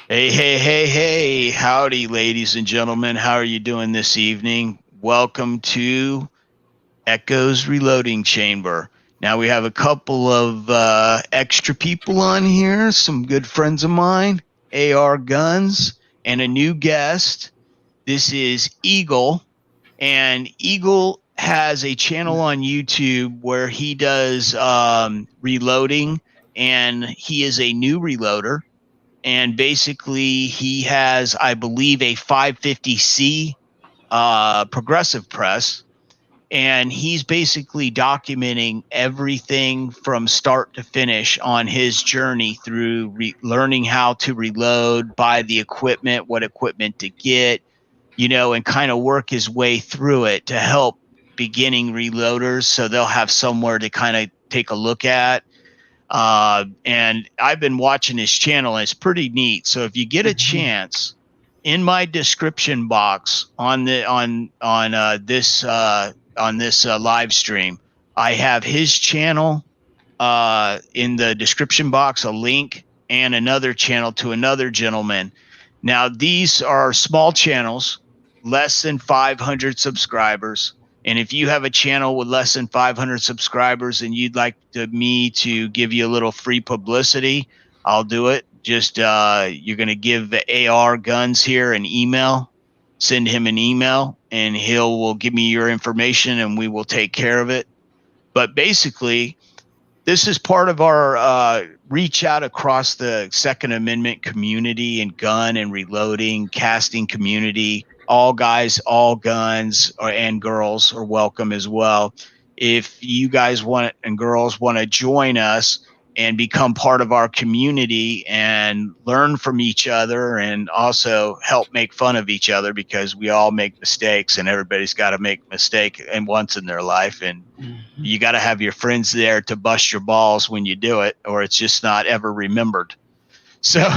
Hey, hey, hey, hey. Howdy, ladies and gentlemen. How are you doing this evening? Welcome to Echo's Reloading Chamber. Now, we have a couple of extra people on here, some good friends of mine, AR Guns, and a new guest. This is Eagle, and Eagle has a channel on YouTube where he does reloading, and he is a new reloader, and basically he has, I believe, a 550C progressive press, and he's basically documenting everything from start to finish on his journey through learning how to reload, buy the equipment, what equipment to get, and kind of work his way through it to help beginning reloaders so they'll have somewhere to kind of take a look at. And I've been watching his channel, and it's pretty neat. So if you get a chance, in my description box on this live stream, I have his channel in the description box, a link, and another channel to another gentleman. Now these are small channels, less than 500 subscribers. And if you have a channel with less than 500 subscribers and you'd like me to give you a little free publicity, I'll do it. Just you're going to give the AR Guns here an email, send him an email, and will give me your information, and we will take care of it. But basically, this is part of our reach out across the Second Amendment community and gun and reloading, casting community. All guys, all guns, and girls are welcome as well. If you guys and girls want to join us and become part of our community and learn from each other and also help make fun of each other, because we all make mistakes and everybody's got to make a mistake once in their life, and you got to have your friends there to bust your balls when you do it, or it's just not ever remembered. So,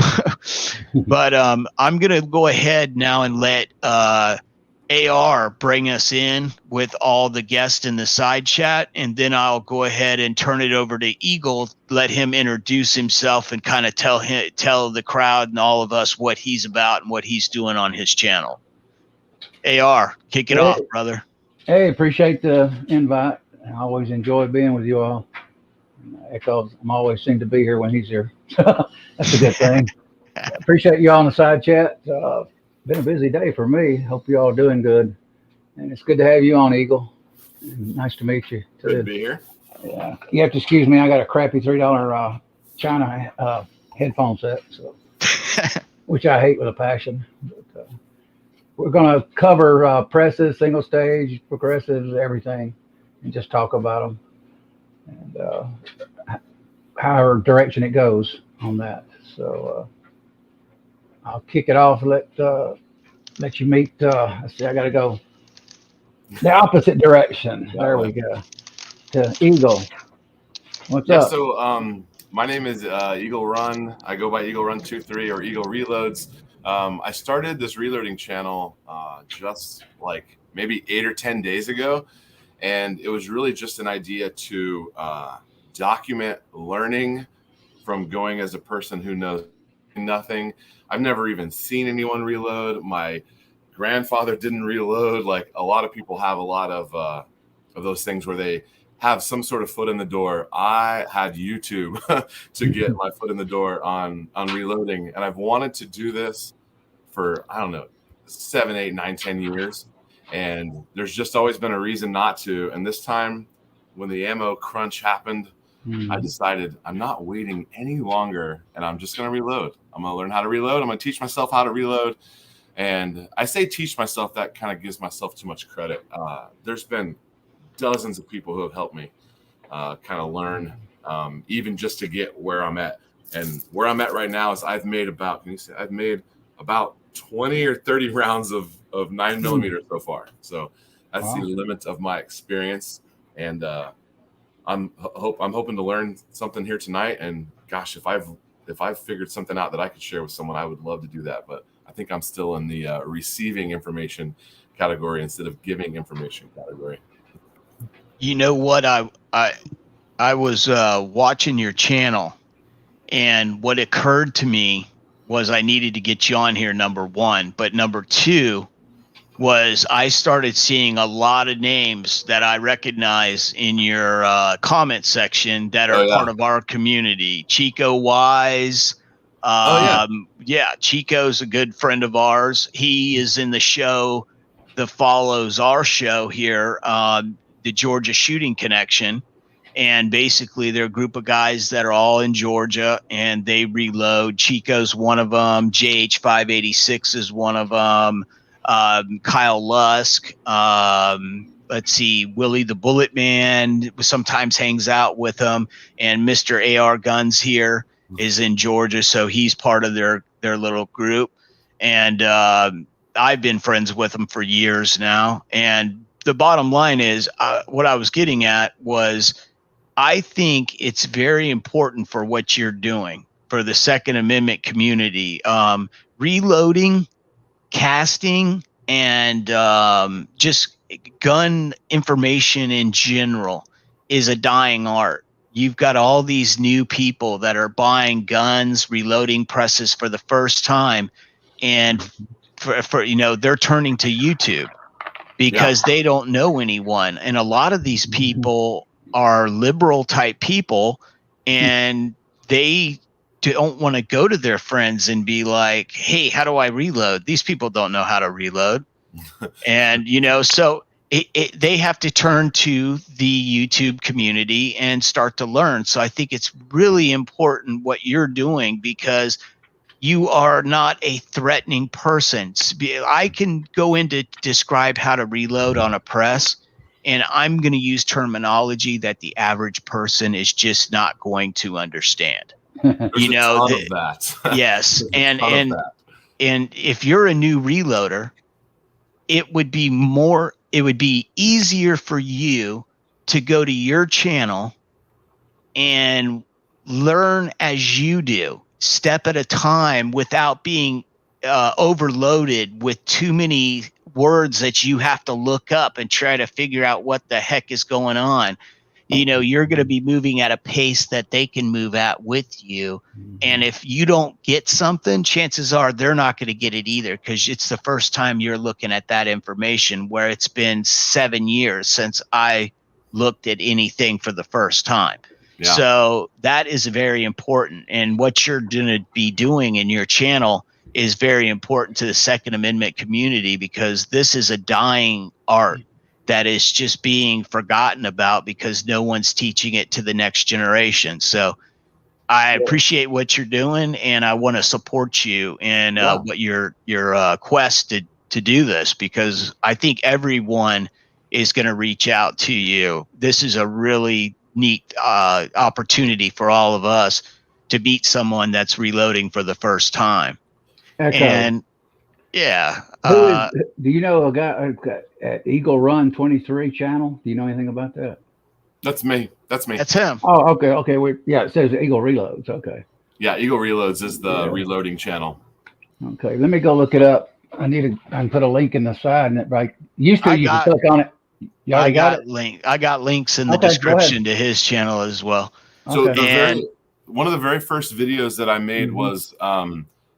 but I'm going to go ahead now and let AR bring us in with all the guests in the side chat, and then I'll go ahead and turn it over to Eagle, let him introduce himself and kind of tell the crowd and all of us what he's about and what he's doing on his channel. AR, kick it off, Hey, brother. hey, appreciate the invite. I always enjoy being with you all. Echo, I'm always seem to be here when he's here. That's a good thing. Appreciate you all in the side chat. Been a busy day for me. Hope you all doing good. And it's good to have you on, Eagle. And nice to meet you, Good to too. be here. Yeah. You have to excuse me. I got a crappy $3 China headphone set, so which I hate with a passion. But, we're going to cover presses, single stage, progressives, everything, and just talk about them and however direction it goes on that. So I'll kick it off. Let you meet. Let's see. I got to go the opposite direction. That There way. we go. To Eagle. What's Yeah, up? so my name is Eagle Run. I go by Eagle Run 23 or Eagle Reloads. I started this reloading channel just like maybe 8 or 10 days ago, and it was really just an idea to document learning from going as a person who knows nothing. I've never even seen anyone reload. My grandfather didn't reload. Like a lot of people have a lot of those things where they have some sort of foot in the door. I had YouTube to get my foot in the door on reloading, and I've wanted to do this for I don't know 7, 8, 9, 10 years, and there's just always been a reason not to. And this time, when the ammo crunch happened, I decided I'm not waiting any longer, and I'm just going to reload. I'm going to learn how to reload. I'm going to teach myself how to reload. And I say teach myself, that kind of gives myself too much credit. There's been dozens of people who have helped me kind of learn, even just to get where I'm at. And where I'm at right now is I've made about 20 or 30 rounds of 9mm so far. So that's the Wow. limit of my experience. And I'm hoping to learn something here tonight. And gosh, if I've figured something out that I could share with someone, I would love to do that. But I think I'm still in the receiving information category instead of giving information category. You know what? I was watching your channel, and what occurred to me was I needed to get you on here, number one. But number two was I started seeing a lot of names that I recognize in your comment section that are part of our community. Chico Wise. Yeah, Chico's a good friend of ours. He is in the show that follows our show here, the Georgia Shooting Connection. And basically, they're a group of guys that are all in Georgia, and they reload. Chico's one of them. JH586 is one of them. Kyle Lusk. Let's see, Willie the Bullet Man sometimes hangs out with them, and Mr. AR Guns here is in Georgia, so he's part of their little group. And I've been friends with them for years now. And the bottom line is, what I was getting at was, I think it's very important for what you're doing for the Second Amendment community. Reloading, casting, and just gun information in general is a dying art. You've got all these new people that are buying guns, reloading presses for the first time, and for they're turning to YouTube because they don't know anyone. And a lot of these people are liberal type people, and they don't want to go to their friends and be like, hey, how do I reload? These people don't know how to reload. And, so they have to turn to the YouTube community and start to learn. So I think it's really important what you're doing, because you are not a threatening person. I can go in to describe how to reload on a press, and I'm going to use terminology that the average person is just not going to understand. That. Yes. And if you're a new reloader, it would be easier for you to go to your channel and learn as you do, step at a time, without being overloaded with too many words that you have to look up and try to figure out what the heck is going on. You're going to be moving at a pace that they can move at with you. And if you don't get something, chances are they're not going to get it either, because it's the first time you're looking at that information, where it's been 7 years since I looked at anything for the first time. Yeah. So that is very important. And what you're going to be doing in your channel is very important to the Second Amendment community, because this is a dying art that is just being forgotten about because no one's teaching it to the next generation. So I appreciate what you're doing, and I want to support you in what your quest to do this, because I think everyone is going to reach out to you. This is a really neat opportunity for all of us to meet someone that's reloading for the first time. Echo. And yeah. Do you know a guy at Eagle Run 23 channel? Do you know anything about that? That's me. That's him. Oh, okay. It says Eagle Reloads. Okay. Yeah, Eagle Reloads is the reloading channel. Okay, let me go look it up. I can put a link in the side, and you can click on it. I got links in the description to his channel as well. So one of the very first videos that I made was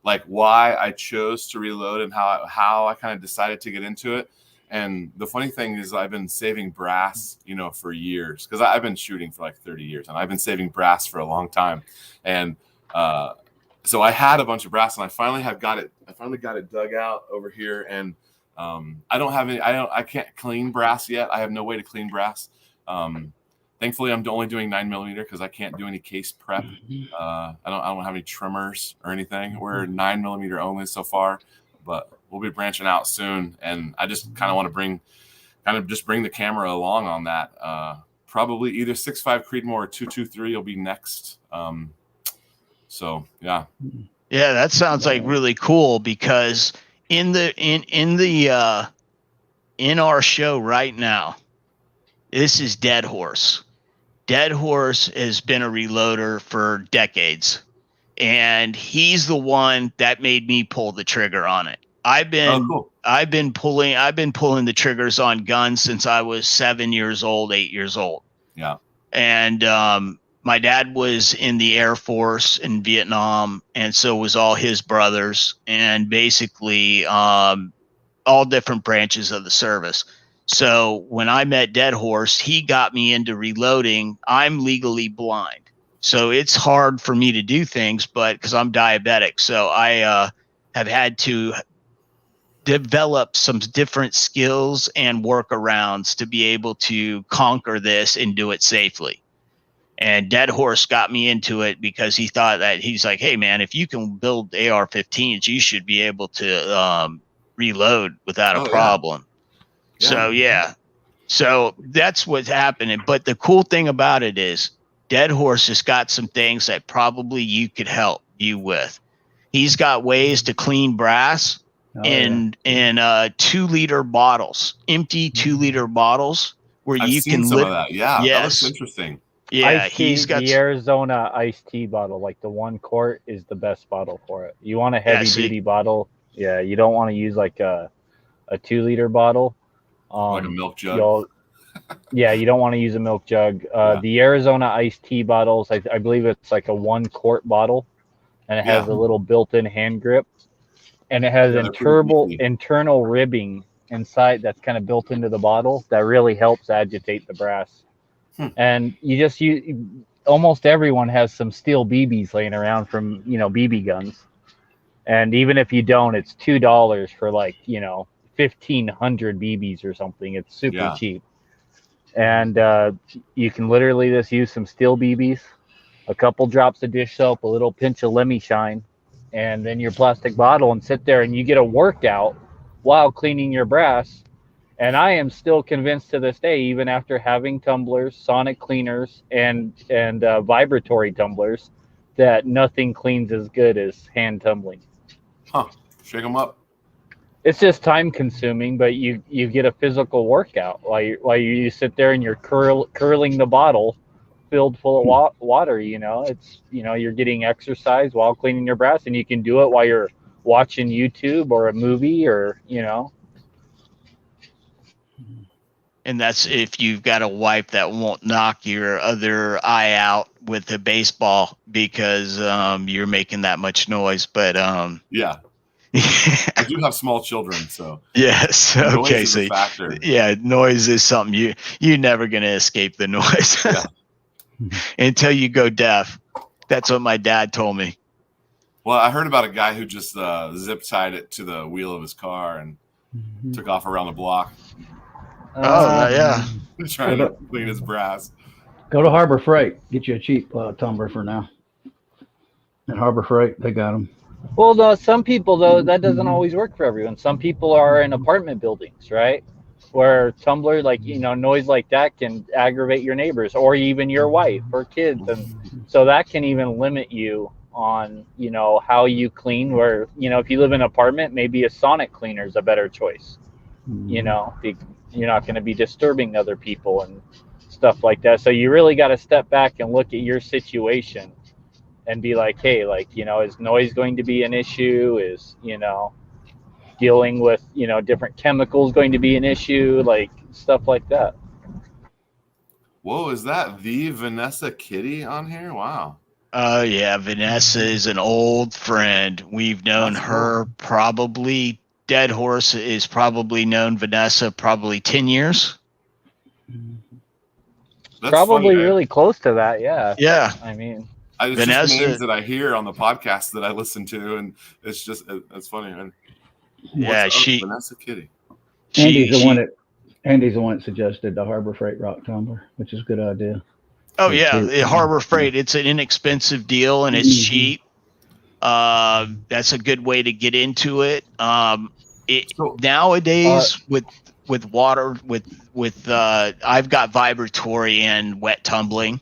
like why I chose to reload and how I kind of decided to get into it. And the funny thing is, I've been saving brass, for years, because I've been shooting for like 30 years, and I've been saving brass for a long time. And so I had a bunch of brass, and I finally got it dug out over here. And I can't clean brass yet. I have no way to clean brass. Thankfully, I'm only doing 9mm because I can't do any case prep. I don't have any trimmers or anything. We're 9mm only so far, but we'll be branching out soon. And I just kind of want to bring the camera along on that. Probably either 6.5 Creedmoor or 223 will be next. So yeah. Yeah, that sounds like really cool, because in our show right now, this is Dead Horse. Dead Horse has been a reloader for decades, and he's the one that made me pull the trigger on it. I've been pulling the triggers on guns since I was 7 years old, 8 years old. Yeah. And my dad was in the Air Force in Vietnam, and so was all his brothers, and basically all different branches of the service. So when I met Dead Horse, he got me into reloading. I'm legally blind, so it's hard for me to do things, but because I'm diabetic, so I have had to develop some different skills and workarounds to be able to conquer this and do it safely. And Dead Horse got me into it because he thought that he's like, hey man, if you can build AR-15s, you should be able to reload without a problem. Yeah. So yeah, so that's what's happening. But the cool thing about it is Dead Horse has got some things that probably you could help you with. He's got ways to clean brass in 2-liter bottles, empty 2-liter bottles where I've you seen can some of that. Yeah, that looks Yes. interesting. Yeah, Iced tea, he's got the Arizona iced tea bottle, like the 1 quart, is the best bottle for it. You want a heavy duty bottle. Yeah, you don't want to use like a 2-liter bottle. Like a milk jug. Yeah, you don't want to use a milk jug. The Arizona iced tea bottles, I believe it's like a 1 quart bottle, and it has a little built-in hand grip, and it has internal ribbing inside that's kind of built into the bottle that really helps agitate the brass. And almost everyone has some steel BBs laying around from BB guns, and even if you don't, it's $2 for 1,500 BBs or something. It's super cheap, and you can literally just use some steel BBs, a couple drops of dish soap, a little pinch of Lemmy Shine, and then your plastic bottle, and sit there and you get a workout while cleaning your brass. And I am still convinced to this day, even after having tumblers, sonic cleaners, and vibratory tumblers, that nothing cleans as good as hand tumbling. Huh. Shake them up. It's just time consuming, but you get a physical workout while you sit there and you're curling the bottle filled full of water. It's you're getting exercise while cleaning your brass, and you can do it while you're watching YouTube or a movie or. And that's if you've got a wife that won't knock your other eye out with a baseball because you're making that much noise. But yeah, I do have small children, so yes. Okay, noise is a factor. Yeah, noise is something you're never going to escape the noise until you go deaf. That's what my dad told me. Well, I heard about a guy who just zip tied it to the wheel of his car and took off around the block. Yeah. Trying to clean his brass. Go to Harbor Freight. Get you a cheap tumbler for now. At Harbor Freight, they got them. Well, some people, though, that doesn't always work for everyone. Some people are in apartment buildings, right? Where tumbler, noise like that can aggravate your neighbors or even your wife or kids. And so that can even limit you on, how you clean. Where, if you live in an apartment, maybe a sonic cleaner is a better choice. You're not going to be disturbing other people and stuff like that. So you really got to step back and look at your situation and be like, hey, is noise going to be an issue? Is, dealing with, different chemicals going to be an issue? Stuff like that. Whoa, is that the Vanessa Kitty on here? Wow. Oh, yeah. Vanessa is an old friend. We've known her probably. Dead Horse is probably known Vanessa probably 10 years. That's probably funny, really close to that. Yeah. Yeah. I mean, it's just names that I hear on the podcast that I listen to, and it's funny. And Vanessa Kitty. Andy's the one that suggested the Harbor Freight rock tumbler, which is a good idea. Oh yeah, Harbor Freight. It's an inexpensive deal and it's cheap. That's a good way to get into it. Nowadays with water with I've got vibratory and wet tumbling,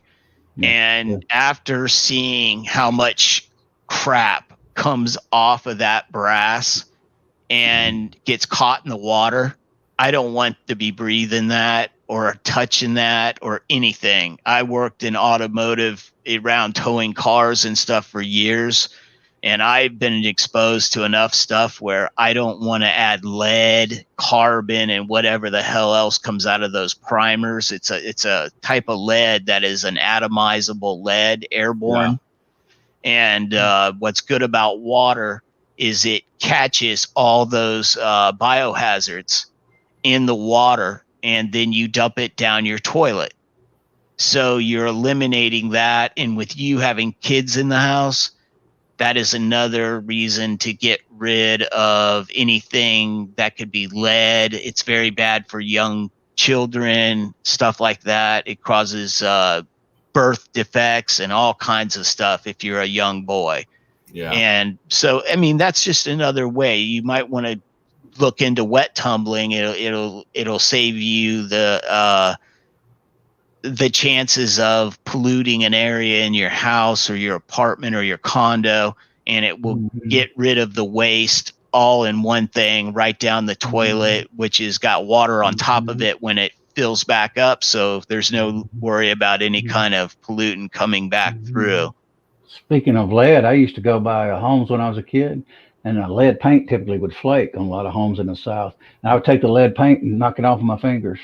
and after seeing how much crap comes off of that brass and gets caught in the water, I don't want to be breathing that or touching that or anything. I worked in automotive around towing cars and stuff for years. And I've been exposed to enough stuff where I don't want to add lead, carbon, and whatever the hell else comes out of those primers. It's a type of lead that is an atomizable lead, airborne. And what's good about water is it catches all those biohazards in the water, and then you dump it down your toilet. So you're eliminating that. And with you having kids in the house, that is another reason to get rid of anything that could be lead. It's very bad for young children, stuff like that. It causes birth defects and all kinds of stuff if you're a young boy. Yeah. And so, I mean, that's just another way. You might want to look into wet tumbling. It'll save you the chances of polluting an area in your house or your apartment or your condo, and it will get rid of the waste all in one thing right down the toilet, which has got water on top of it when it fills back up. So there's no worry about any kind of pollutant coming back through. Speaking of lead, I used to go by homes when I was a kid, and lead paint typically would flake on a lot of homes in the South. And I would take the lead paint and knock it off with my fingers.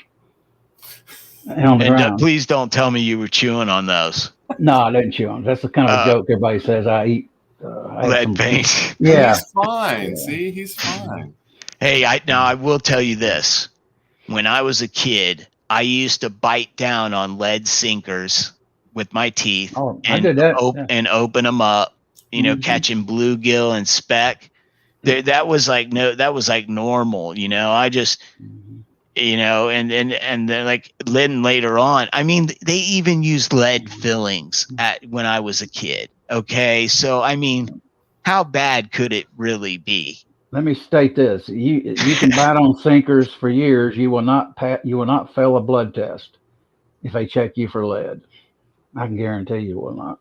And please don't tell me you were chewing on those. No, I didn't chew on. That's the kind of joke everybody says. I eat lead paint. Yeah, he's fine. Yeah. See, he's fine. Hey, I will tell you this. When I was a kid, I used to bite down on lead sinkers with my teeth I did that. And open them up. You know, catching bluegill and speck. That was like normal. You know, I just. You know, and then like then later on, I mean, they even used lead fillings when I was a kid. Okay, so I mean, how bad could it really be? Let me state this: you can bite on sinkers for years. You will not fail a blood test if they check you for lead. I can guarantee you will not.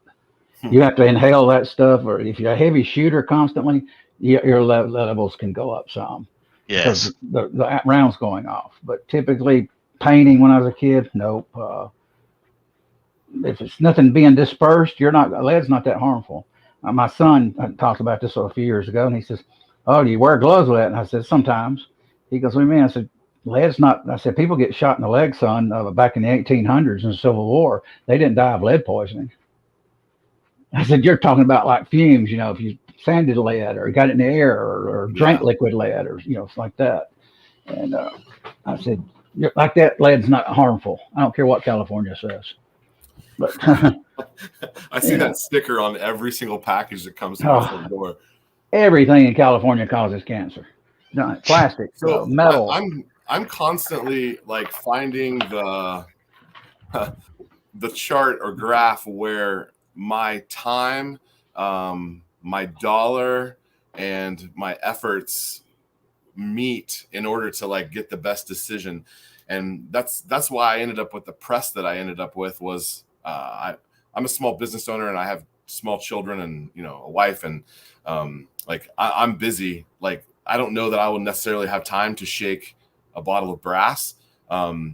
You have to inhale that stuff, or if you're a heavy shooter constantly, your levels can go up some. Yes, the round's going off. But typically, painting when I was a kid, nope. If it's nothing being dispersed, lead's not that harmful. My son talked about this a few years ago, and he says, "Oh, do you wear gloves with that?" And I said, "Sometimes." He goes, "What do you mean?" I said, "Lead's not." I said, "People get shot in the leg, son. Back in the 1800s in the Civil War, they didn't die of lead poisoning." I said, "You're talking about like fumes, you know, if you sanded lead or got it in the air or drank liquid lead or, you know, like that." And I said, like that, lead's not harmful. I don't care what California says. But I see that sticker on every single package that comes through the front door. Everything in California causes cancer. No, plastic, metal. I'm constantly like finding the chart or graph where my time, my dollar, and my efforts meet in order to like get the best decision. And that's why I ended up with the press that I ended up with was I'm a small business owner and I have small children and, you know, a wife, and like I'm busy. Like I don't know that I will necessarily have time to shake a bottle of brass. I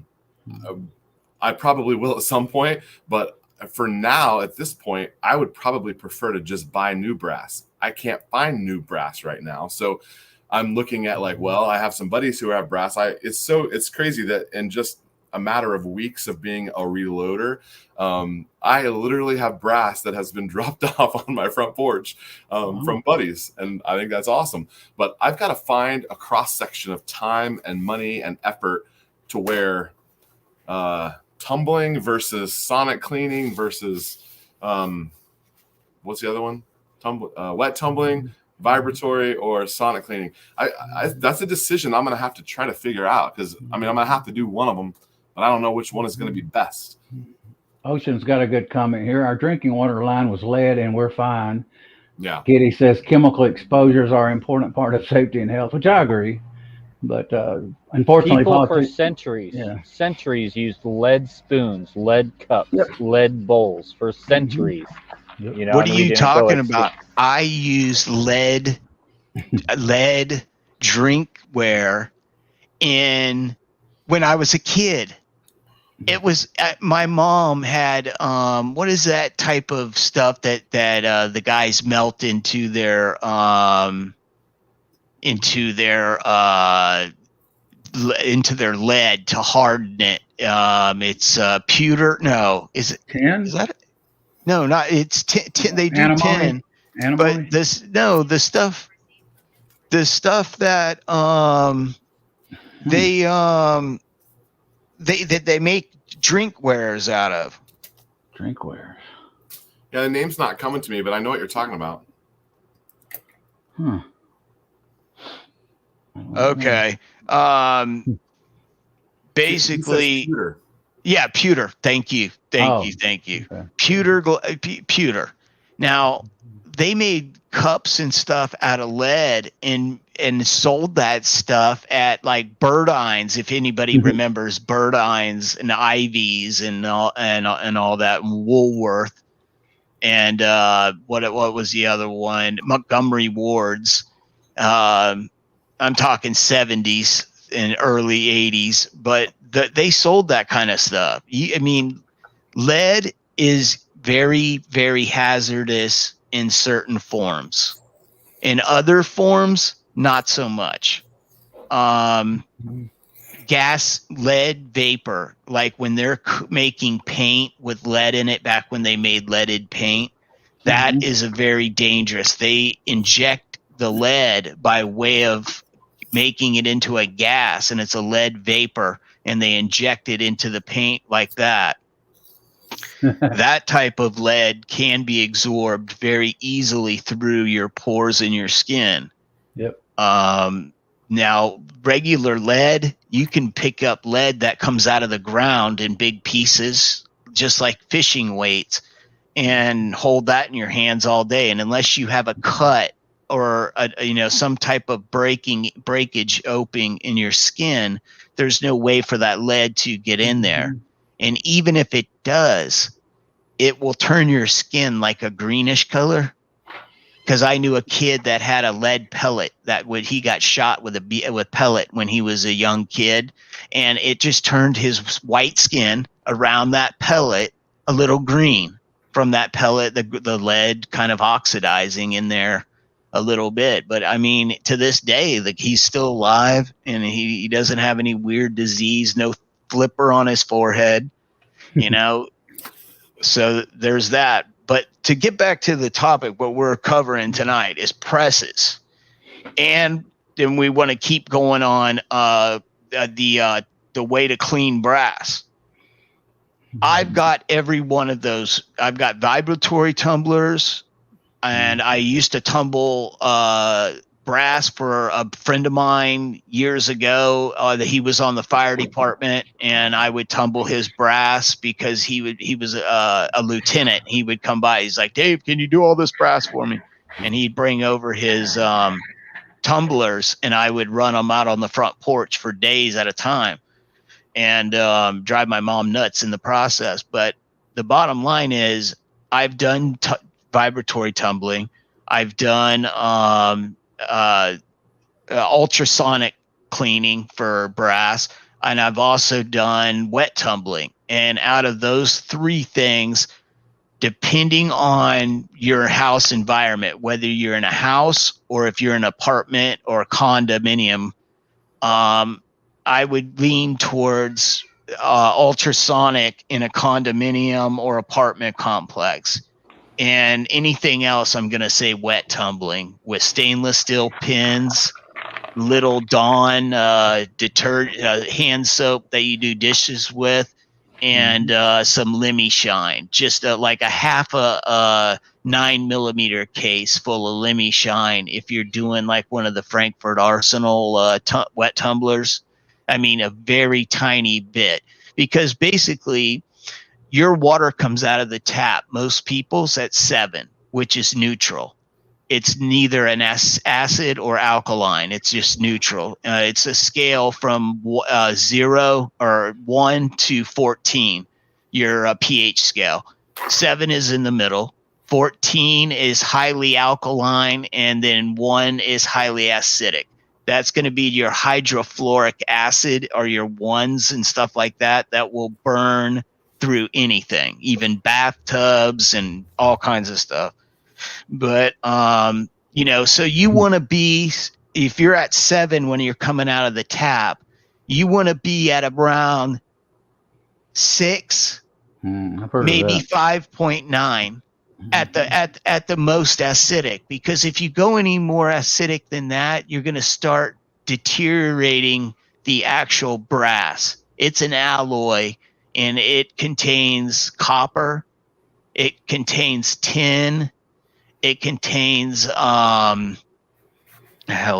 probably will at some point, but for now, at this point, I would probably prefer to just buy new brass. I can't find new brass right now. So I'm looking at like, well, I have some buddies who have brass. It's crazy that in just a matter of weeks of being a reloader, I literally have brass that has been dropped off on my front porch from buddies. And I think that's awesome. But I've got to find a cross section of time and money and effort to where tumbling versus sonic cleaning versus what's the other one? Wet tumbling, vibratory, or sonic cleaning. That's a decision I'm going to have to try to figure out, because I mean I'm going to have to do one of them, but I don't know which one is going to be best. Ocean's got a good comment here. Our drinking water line was lead and we're fine. Yeah. Kitty says chemical exposures are an important part of safety and health, which I agree. But unfortunately, people for centuries used lead spoons, lead cups, lead bowls for centuries. You know, what are you talking about? I used lead drinkware when I was a kid. It was my mom had what is that type of stuff that the guys melt into their into their lead to harden it. It's pewter. No, is it? Tin? Is that it? No, not it's tin. They do Antimony? tin, Antimony? but the stuff that they they make drinkwares out of. Drinkware. Yeah, the name's not coming to me, but I know what you're talking about. Okay. Basically, pewter. Yeah, pewter. Thank you. Thank you. Okay. Pewter. Now, they made cups and stuff out of lead and sold that stuff at like Birdine's, if anybody remembers Birdine's and Ivy's and all that, and Woolworth, and what was the other one? Montgomery Ward's. I'm talking 70s and early 80s, but they sold that kind of stuff. I mean, lead is very, very hazardous in certain forms. In other forms, not so much. Gas lead vapor, like when they're making paint with lead in it, back when they made leaded paint, that is a very dangerous. They inject the lead by way of making it into a gas, and it's a lead vapor, and they inject it into the paint like that. That type of lead can be absorbed very easily through your pores in your skin. Yep. Now, regular lead, you can pick up lead that comes out of the ground in big pieces, just like fishing weights, and hold that in your hands all day. And unless you have a cut or some type of breakage opening in your skin, there's no way for that lead to get in there. And even if it does, it will turn your skin like a greenish color. Because I knew a kid that had a lead pellet he got shot with pellet when he was a young kid, and it just turned his white skin around that pellet a little green from that pellet, the lead kind of oxidizing in there a little bit. But I mean, to this day, he's still alive, and he doesn't have any weird disease, no flipper on his forehead, so there's that. But to get back to the topic, what we're covering tonight is presses, and then we want to keep going on the way to clean brass. I've got every one of those. I've got vibratory tumblers, and I used to tumble brass for a friend of mine years ago. He was on the fire department, and I would tumble his brass because he was a lieutenant. He would come by. He's like, "Dave, can you do all this brass for me?" And he'd bring over his tumblers, and I would run them out on the front porch for days at a time, and drive my mom nuts in the process. But the bottom line is, I've done vibratory tumbling. I've done ultrasonic cleaning for brass, and I've also done wet tumbling. And out of those three things, depending on your house environment, whether you're in a house or if you're in an apartment or a condominium, I would lean towards ultrasonic in a condominium or apartment complex. And anything else, I'm going to say wet tumbling with stainless steel pins, little Dawn detergent, hand soap that you do dishes with, and some Lemmy Shine. Just like a half a 9mm case full of Lemmy Shine if you're doing like one of the Frankfurt Arsenal wet tumblers. I mean, a very tiny bit, because basically your water comes out of the tap. Most people's at 7, which is neutral. It's neither an acid or alkaline. It's just neutral. It's a scale from 0 or 1 to 14, your pH scale. 7 is in the middle. 14 is highly alkaline, and then 1 is highly acidic. That's going to be your hydrofluoric acid or your ones and stuff like that that will burn through anything, even bathtubs and all kinds of stuff. But, you know, so you want to be, if you're at 7 when you're coming out of the tap, you want to be at around 6, maybe 5.9 at the most acidic, because if you go any more acidic than that, you're going to start deteriorating the actual brass. It's an alloy, and it contains copper, it contains tin, it contains hell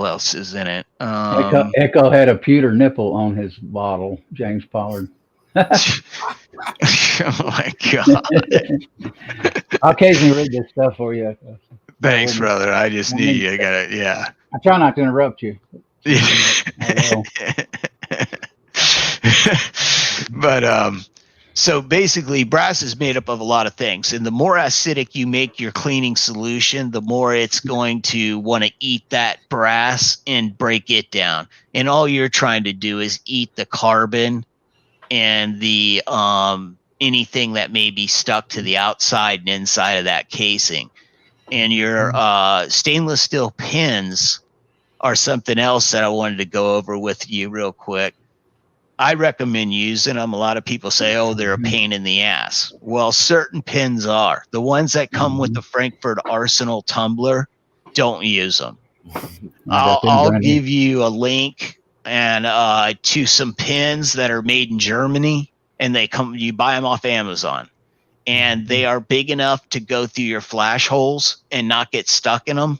else is in it. Echo had a pewter nipple on his bottle, James Pollard. Oh my God. I'll occasionally read this stuff for you. Thanks, brother. I just need you. I got it. Yeah. I try not to interrupt you. But so basically brass is made up of a lot of things, and the more acidic you make your cleaning solution, the more it's going to want to eat that brass and break it down. And all you're trying to do is eat the carbon and the anything that may be stuck to the outside and inside of that casing. And your stainless steel pins are something else that I wanted to go over with you real quick. I recommend using them. A lot of people say, oh, they're a pain in the ass. Well, certain pins are. The ones that come with the Frankfurt Arsenal tumbler, don't use them. I'll give you a link and to some pins that are made in Germany, and you buy them off Amazon. And they are big enough to go through your flash holes and not get stuck in them.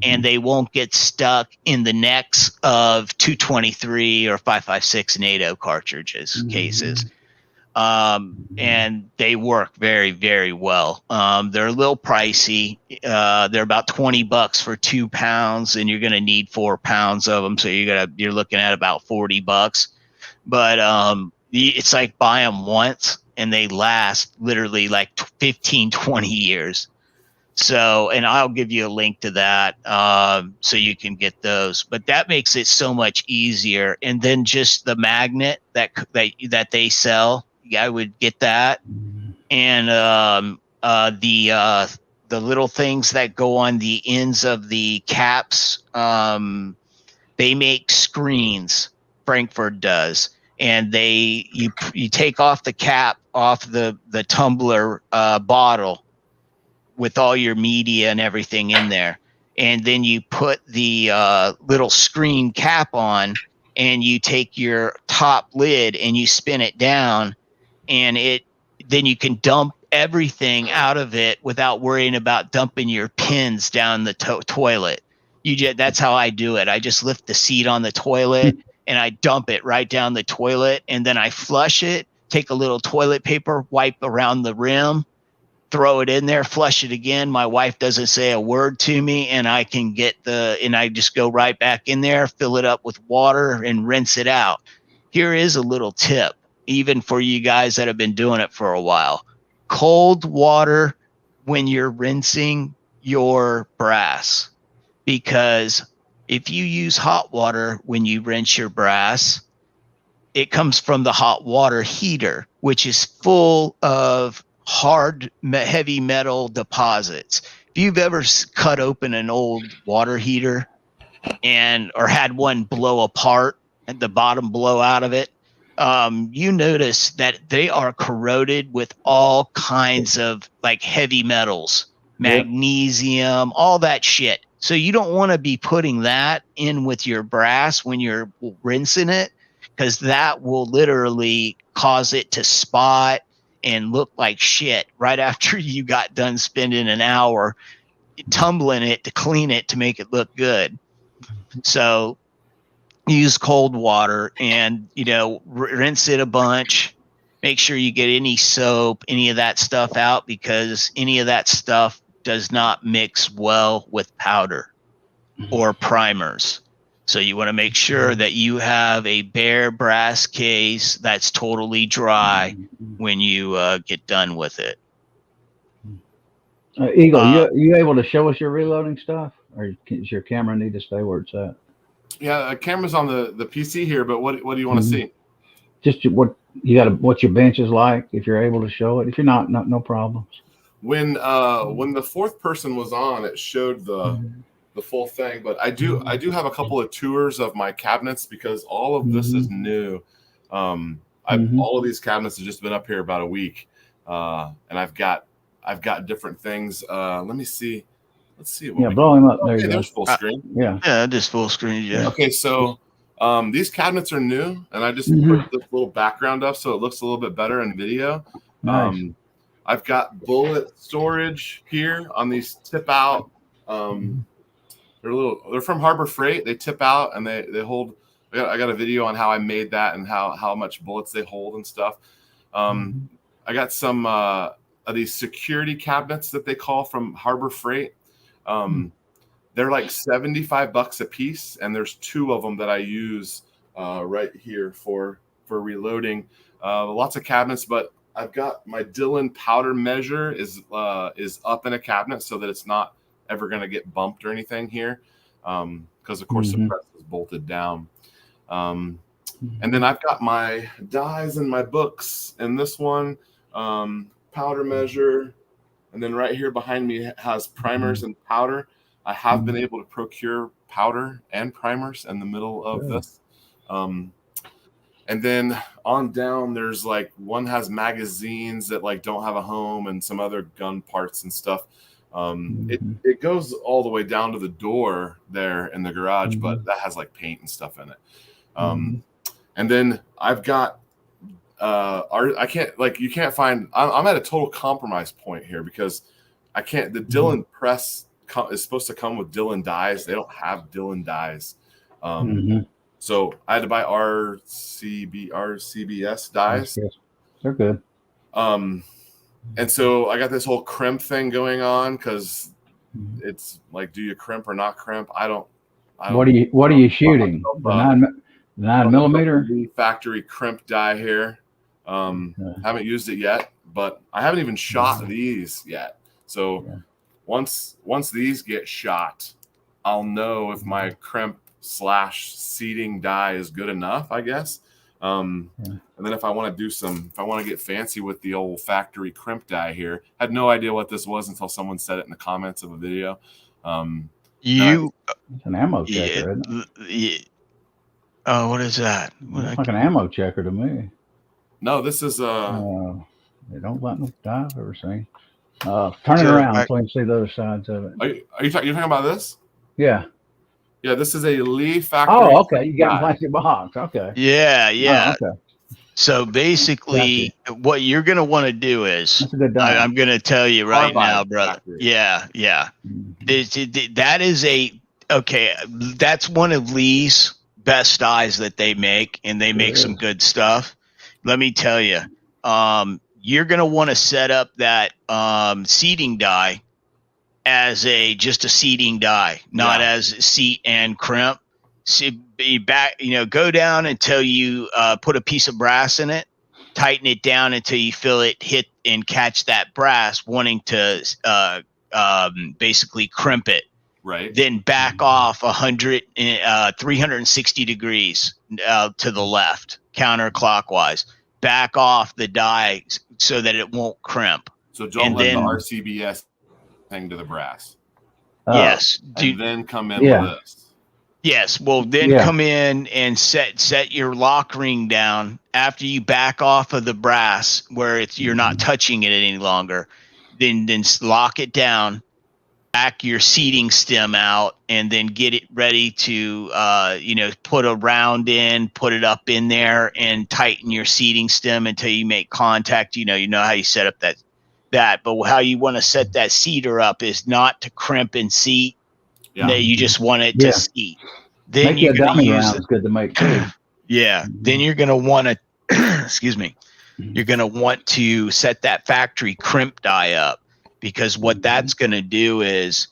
And they won't get stuck in the necks of 223 or 5.56 NATO cartridges cases. And they work very, very well. They're a little pricey. They're about $20 for 2 pounds, and you're going to need 4 pounds of them. So you're looking at about $40. But it's like buy them once, and they last literally like 15, 20 years. So, and I'll give you a link to that so you can get those. But that makes it so much easier. And then just the magnet that they sell, I would get that. And the little things that go on the ends of the caps, they make screens. Frankfurt does. And you take off the cap off the tumbler bottle with all your media and everything in there. And then you put the little screen cap on, and you take your top lid and you spin it down, and then you can dump everything out of it without worrying about dumping your pins down the toilet. That's how I do it. I just lift the seat on the toilet and I dump it right down the toilet, and then I flush it, take a little toilet paper, wipe around the rim, throw it in there, flush it again. My wife doesn't say a word to me, and I can and I just go right back in there, fill it up with water, and rinse it out. Here is a little tip, even for you guys that have been doing it for a while. Cold water when you're rinsing your brass, because if you use hot water when you rinse your brass, it comes from the hot water heater, which is full of hard, heavy metal deposits. If you've ever cut open an old water heater or had one blow apart and the bottom blow out of it, you notice that they are corroded with all kinds of like heavy metals, magnesium, all that shit. So you don't want to be putting that in with your brass when you're rinsing it, because that will literally cause it to spot and look like shit right after you got done spending an hour tumbling it to clean it to make it look good. So use cold water and, rinse it a bunch. Make sure you get any soap, any of that stuff out, because any of that stuff does not mix well with powder or primers. So you want to make sure that you have a bare brass case that's totally dry when you get done with it. Eagle, you able to show us your reloading stuff, or does your camera need to stay where it's at? Yeah, the camera's on the PC here, but what do you want to see? Just what you got. What your bench is like, if you're able to show it. If you're not, no problems. When the fourth person was on, it showed the full thing. But I do have a couple of tours of my cabinets because all of this is new. All of these cabinets have just been up here about a week, and I've got different things. Let me see. Let's see. Blow him up. There you go. There's full screen. Yeah, just full screen. Yeah. Okay, so these cabinets are new, and I just put this little background up so it looks a little bit better in video. Nice. I've got bullet storage here on these tip out. They're from Harbor Freight. They tip out and they hold. I got a video on how I made that and how much bullets they hold and stuff. I got some of these security cabinets that they call from Harbor Freight. They're like $75 a piece, and there's 2 of them that I use right here for reloading. Lots of cabinets, but I've got my Dillon powder measure is up in a cabinet so that it's not ever going to get bumped or anything here, because of course the press is bolted down. And then I've got my dies and my books, and this one powder measure, and then right here behind me has primers and powder. I have been able to procure powder and primers in the middle of this. And then on down, there's like one has magazines that like don't have a home and some other gun parts and stuff. It goes all the way down to the door there in the garage, but that has like paint and stuff in it. And then I've got I can't, like, you can't find. I'm at a total compromise point here because I can't. The Dillon press is supposed to come with Dillon dies. They don't have Dillon dies. So I had to buy RCBS dies. They're good. And so I got this whole crimp thing going on because it's like, do you crimp or not crimp? I don't. What are you shooting? The 9mm? The factory crimp die here. Haven't used it yet, but I haven't even shot these yet. So once these get shot, I'll know if my crimp / seating die is good enough, I guess. And then if I want to get fancy with the old factory crimp die here, had no idea what this was until someone said it in the comments of a video. It's an ammo checker, isn't it? Oh, what is that? It's like an ammo checker to me. No, this is they don't let them die I've ever seen. Turn it around so you can see the other sides of it. Are you talking about this? Yeah. Yeah, this is a Lee factory. Oh, okay. You got a plastic box. Okay. Yeah. Oh, okay. So basically, what you're going to want to do is, I'm going to tell you right now, brother. Factory. Yeah. That is that's one of Lee's best dies that they make, and they make some good stuff. Let me tell you, you're going to want to set up that seating die as just a seating die, not as seat and crimp. So go down until you put a piece of brass in it, tighten it down until you feel it hit and catch that brass, wanting to basically crimp it. Right. Then back off 360 degrees to the left, counterclockwise. Back off the die so that it won't crimp. So don't let the RCBS hang to the brass. Yes. And then come in with this. Yes. Well, then come in and set your lock ring down after you back off of the brass where you're not touching it any longer. Then lock it down. Back your seating stem out, and then get it ready to put a round in, put it up in there, and tighten your seating stem until you make contact. You know how you set up that. But how you want to set that seater up is not to crimp and seat. You just want it to seat. Then you're going to use it. Good to make too. Yeah. Then you're going to want to excuse me. You're going to want to set that factory crimp die up. Because what that's going to do is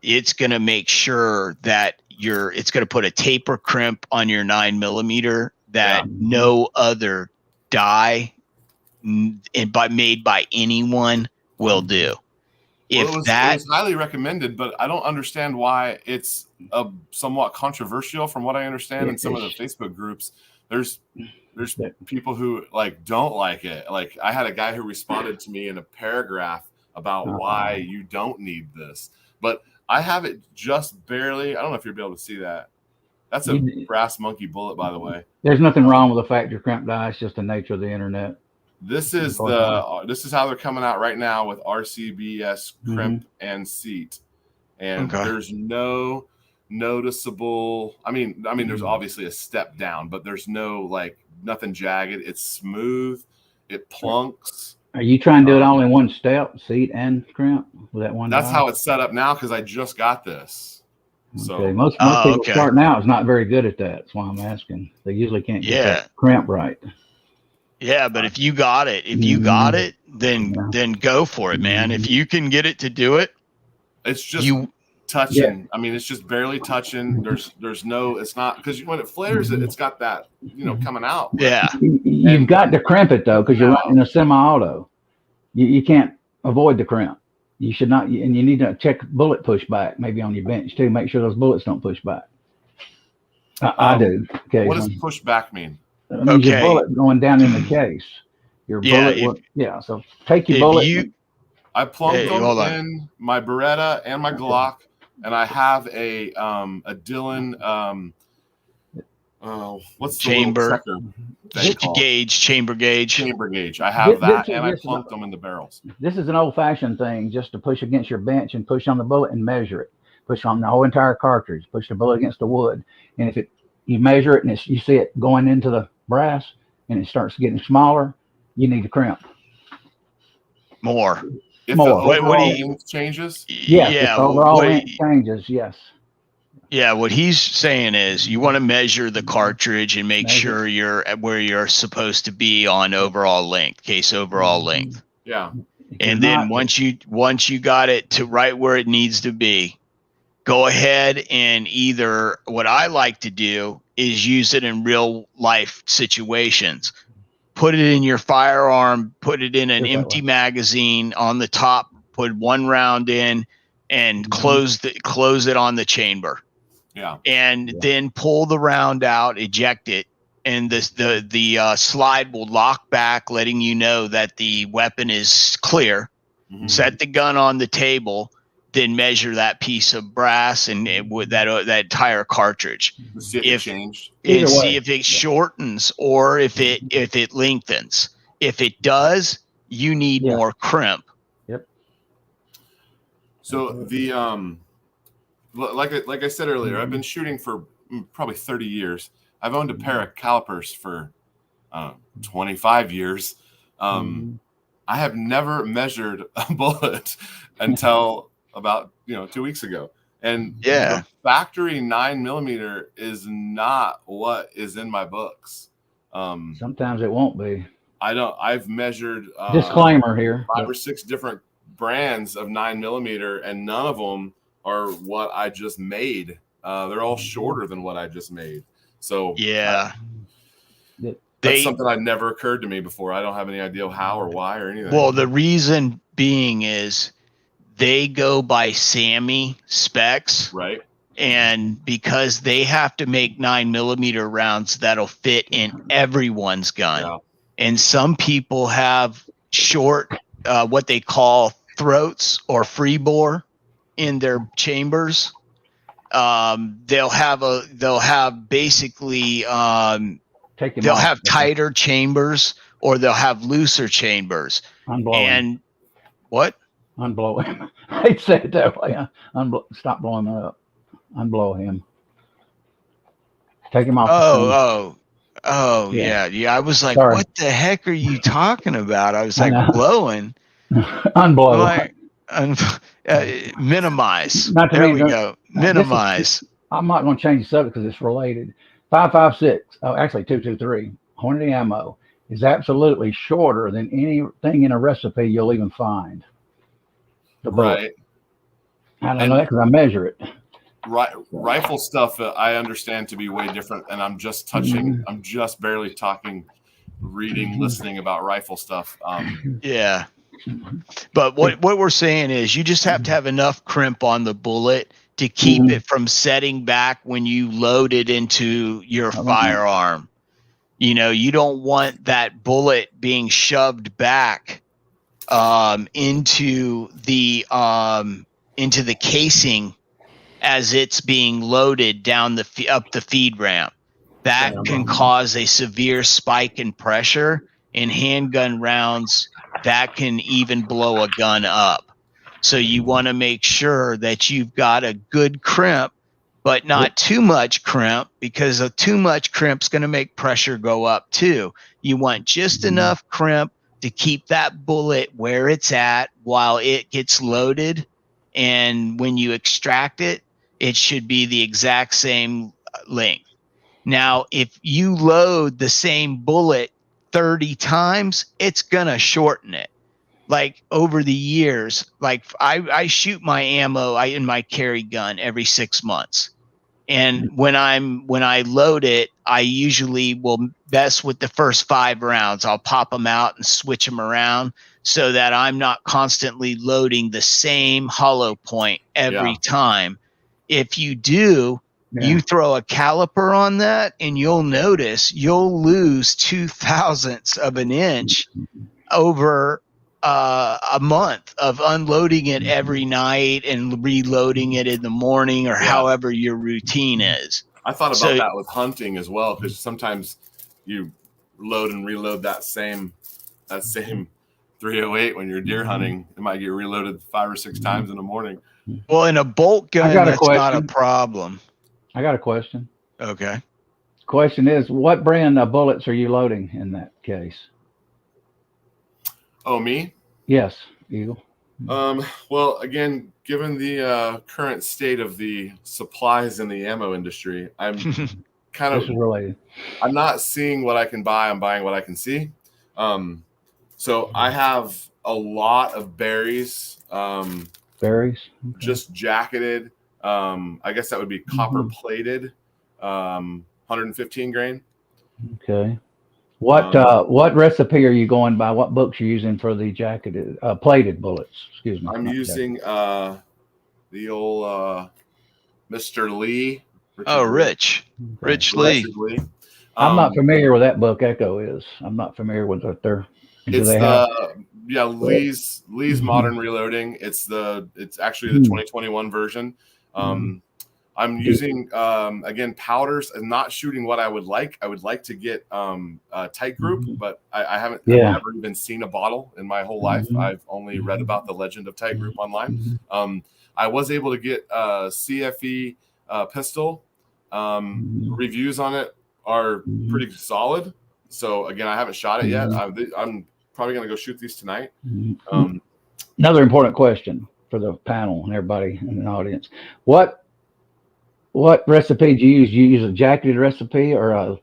it's going to make sure that it's going to put a taper crimp on your 9mm that no other die made by anyone will do. If it was highly recommended, but I don't understand why it's somewhat controversial. From what I understand in some of the Facebook groups, there's people who like don't like it. Like I had a guy who responded to me in a paragraph about why you don't need this, but I have it just barely. I don't know if you'll be able to see that. That's a brass monkey bullet, by the way. There's nothing wrong with the factory crimp die. It's just the nature of the internet. This is how they're coming out right now with RCBS crimp and seat, and there's no noticeable. I mean, there's obviously a step down, but there's no like nothing jagged. It's smooth. It plunks. Are you trying to do it all in one step, seat and crimp with that one? That's how it's set up now because I just got this. So most people starting out is not very good at that. That's why I'm asking. They usually can't get that crimp right. Yeah, but if you got it, then go for it, man. If you can get it to do it, it's just touching. Yeah. I mean, it's just barely touching. There's no. It's not because when it flares, it's got that coming out. Yeah, you've got to crimp it though because you're in a semi-auto. You can't avoid the crimp. You should not, and you need to check bullet pushback maybe on your bench too. Make sure those bullets don't push back. I do. Okay. What does push back mean? That means your bullet going down in the case. Your bullet. So take your bullet. I plunked them in my Beretta and my Glock, and I have a Dillon. What's the chamber gauge? Chamber gauge. I have that, and I plunked them in the barrels. This is an old-fashioned thing, just to push against your bench and push on the bullet and measure it. Push on the whole entire cartridge. Push the bullet against the wood, and if you measure it and you see it going into the brass and it starts getting smaller, you need to crimp more. If the overall changes, the overall length changes. Yes. Yeah, what he's saying is you want to measure the cartridge and make sure you're where you're supposed to be on overall length, case overall length. Yeah. And then once you got it to right where it needs to be, go ahead and either what I like to do is use it in real life situations. Put it in your firearm, put it in an empty magazine on the top, put one round in and close it on the chamber. Yeah. And then pull the round out, eject it, and the slide will lock back, letting you know that the weapon is clear. Mm-hmm. Set the gun on the table, then measure that piece of brass and with that entire cartridge. See if it changed. And see if it shortens or if it lengthens. If it does, you need more crimp. Yep. So the like I said earlier, I've been shooting for probably 30 years. I've owned a pair of calipers for 25 years. I have never measured a bullet until about 2 weeks ago. And the factory 9mm is not what is in my books. Sometimes it won't be. I've measured disclaimer here 5 or 6 different brands of 9mm, and none of them are what I just made. They're all shorter than what I just made. So that's something that never occurred to me before. I don't have any idea how or why or anything. Well, the reason being is they go by SAMI specs, right? And because they have to make 9mm rounds that'll fit in everyone's gun, and some people have short, what they call throats or free bore in their chambers. They'll have basically they'll have tighter chambers or they'll have looser chambers. And what? Unblow him. I'd say it that way. Stop blowing him up. Unblow him. Take him off. Yeah. I was like, what the heck are you talking about? I was like, blowing. Unblow. Minimize. There we go. Minimize. I'm not going to change the subject because it's related. 5.56. Oh, actually 2.23. Hornady ammo is absolutely shorter than anything in a recipe you'll even find. Right. I don't know that because I measure it. Rifle stuff I understand to be way different, and I'm just touching. I'm just barely talking, reading, listening about rifle stuff. But what we're saying is you just have to have enough crimp on the bullet to keep it from setting back when you load it into your firearm. You know, you don't want that bullet being shoved back into the casing as it's being loaded down up the feed ramp. That can cause a severe spike in pressure in handgun rounds. That can even blow a gun up. So you want to make sure that you've got a good crimp, but not too much crimp, because too much crimp's going to make pressure go up too. You want just enough crimp to keep that bullet where it's at while it gets loaded. And when you extract it, it should be the exact same length. Now, if you load the same bullet 30 times, it's going to shorten it. Like over the years, like I shoot my ammo in my carry gun every 6 months. And when I load it, I usually will mess with the first 5 rounds. I'll pop them out and switch them around so that I'm not constantly loading the same hollow point every time. If you do, you throw a caliper on that and you'll notice you'll lose 0.02 of an inch over a month of unloading it every night and reloading it in the morning, or however your routine is. I thought about that with hunting as well, because sometimes you load and reload that same 308 when you're deer hunting. It might get reloaded 5 or 6 times in the morning. Well, in a bolt gun, that's not a problem. I got a question. Okay. Question is, what brand of bullets are you loading in that case? Oh, me? Yes, Eagle. Well, again, given the current state of the supplies in the ammo industry, I'm kind of related. I'm not seeing what I can buy. I'm buying what I can see. So I have a lot of berries. Berries? Okay. Just jacketed. I guess that would be copper plated, 115 grain. Okay. What recipe are you going by? What books are you using for the jacketed, plated bullets? Excuse me. I'm using the old Mr. Lee. Rich Lee. I'm not familiar with that book. Echo is. I'm not familiar with what they're. It's Lee's Modern Reloading. It's actually the 2021 version. I'm using again powders and not shooting what I would like. I would like to get tight group, but I haven't I've never even seen a bottle in my whole life. I've only read about the legend of tight group online. I was able to get CFE pistol. Reviews on it are pretty solid. So again, I haven't shot it yet. I'm probably going to go shoot these tonight. Another important question for the panel and everybody in the audience: What recipe do you use? Do you use a jacketed recipe or a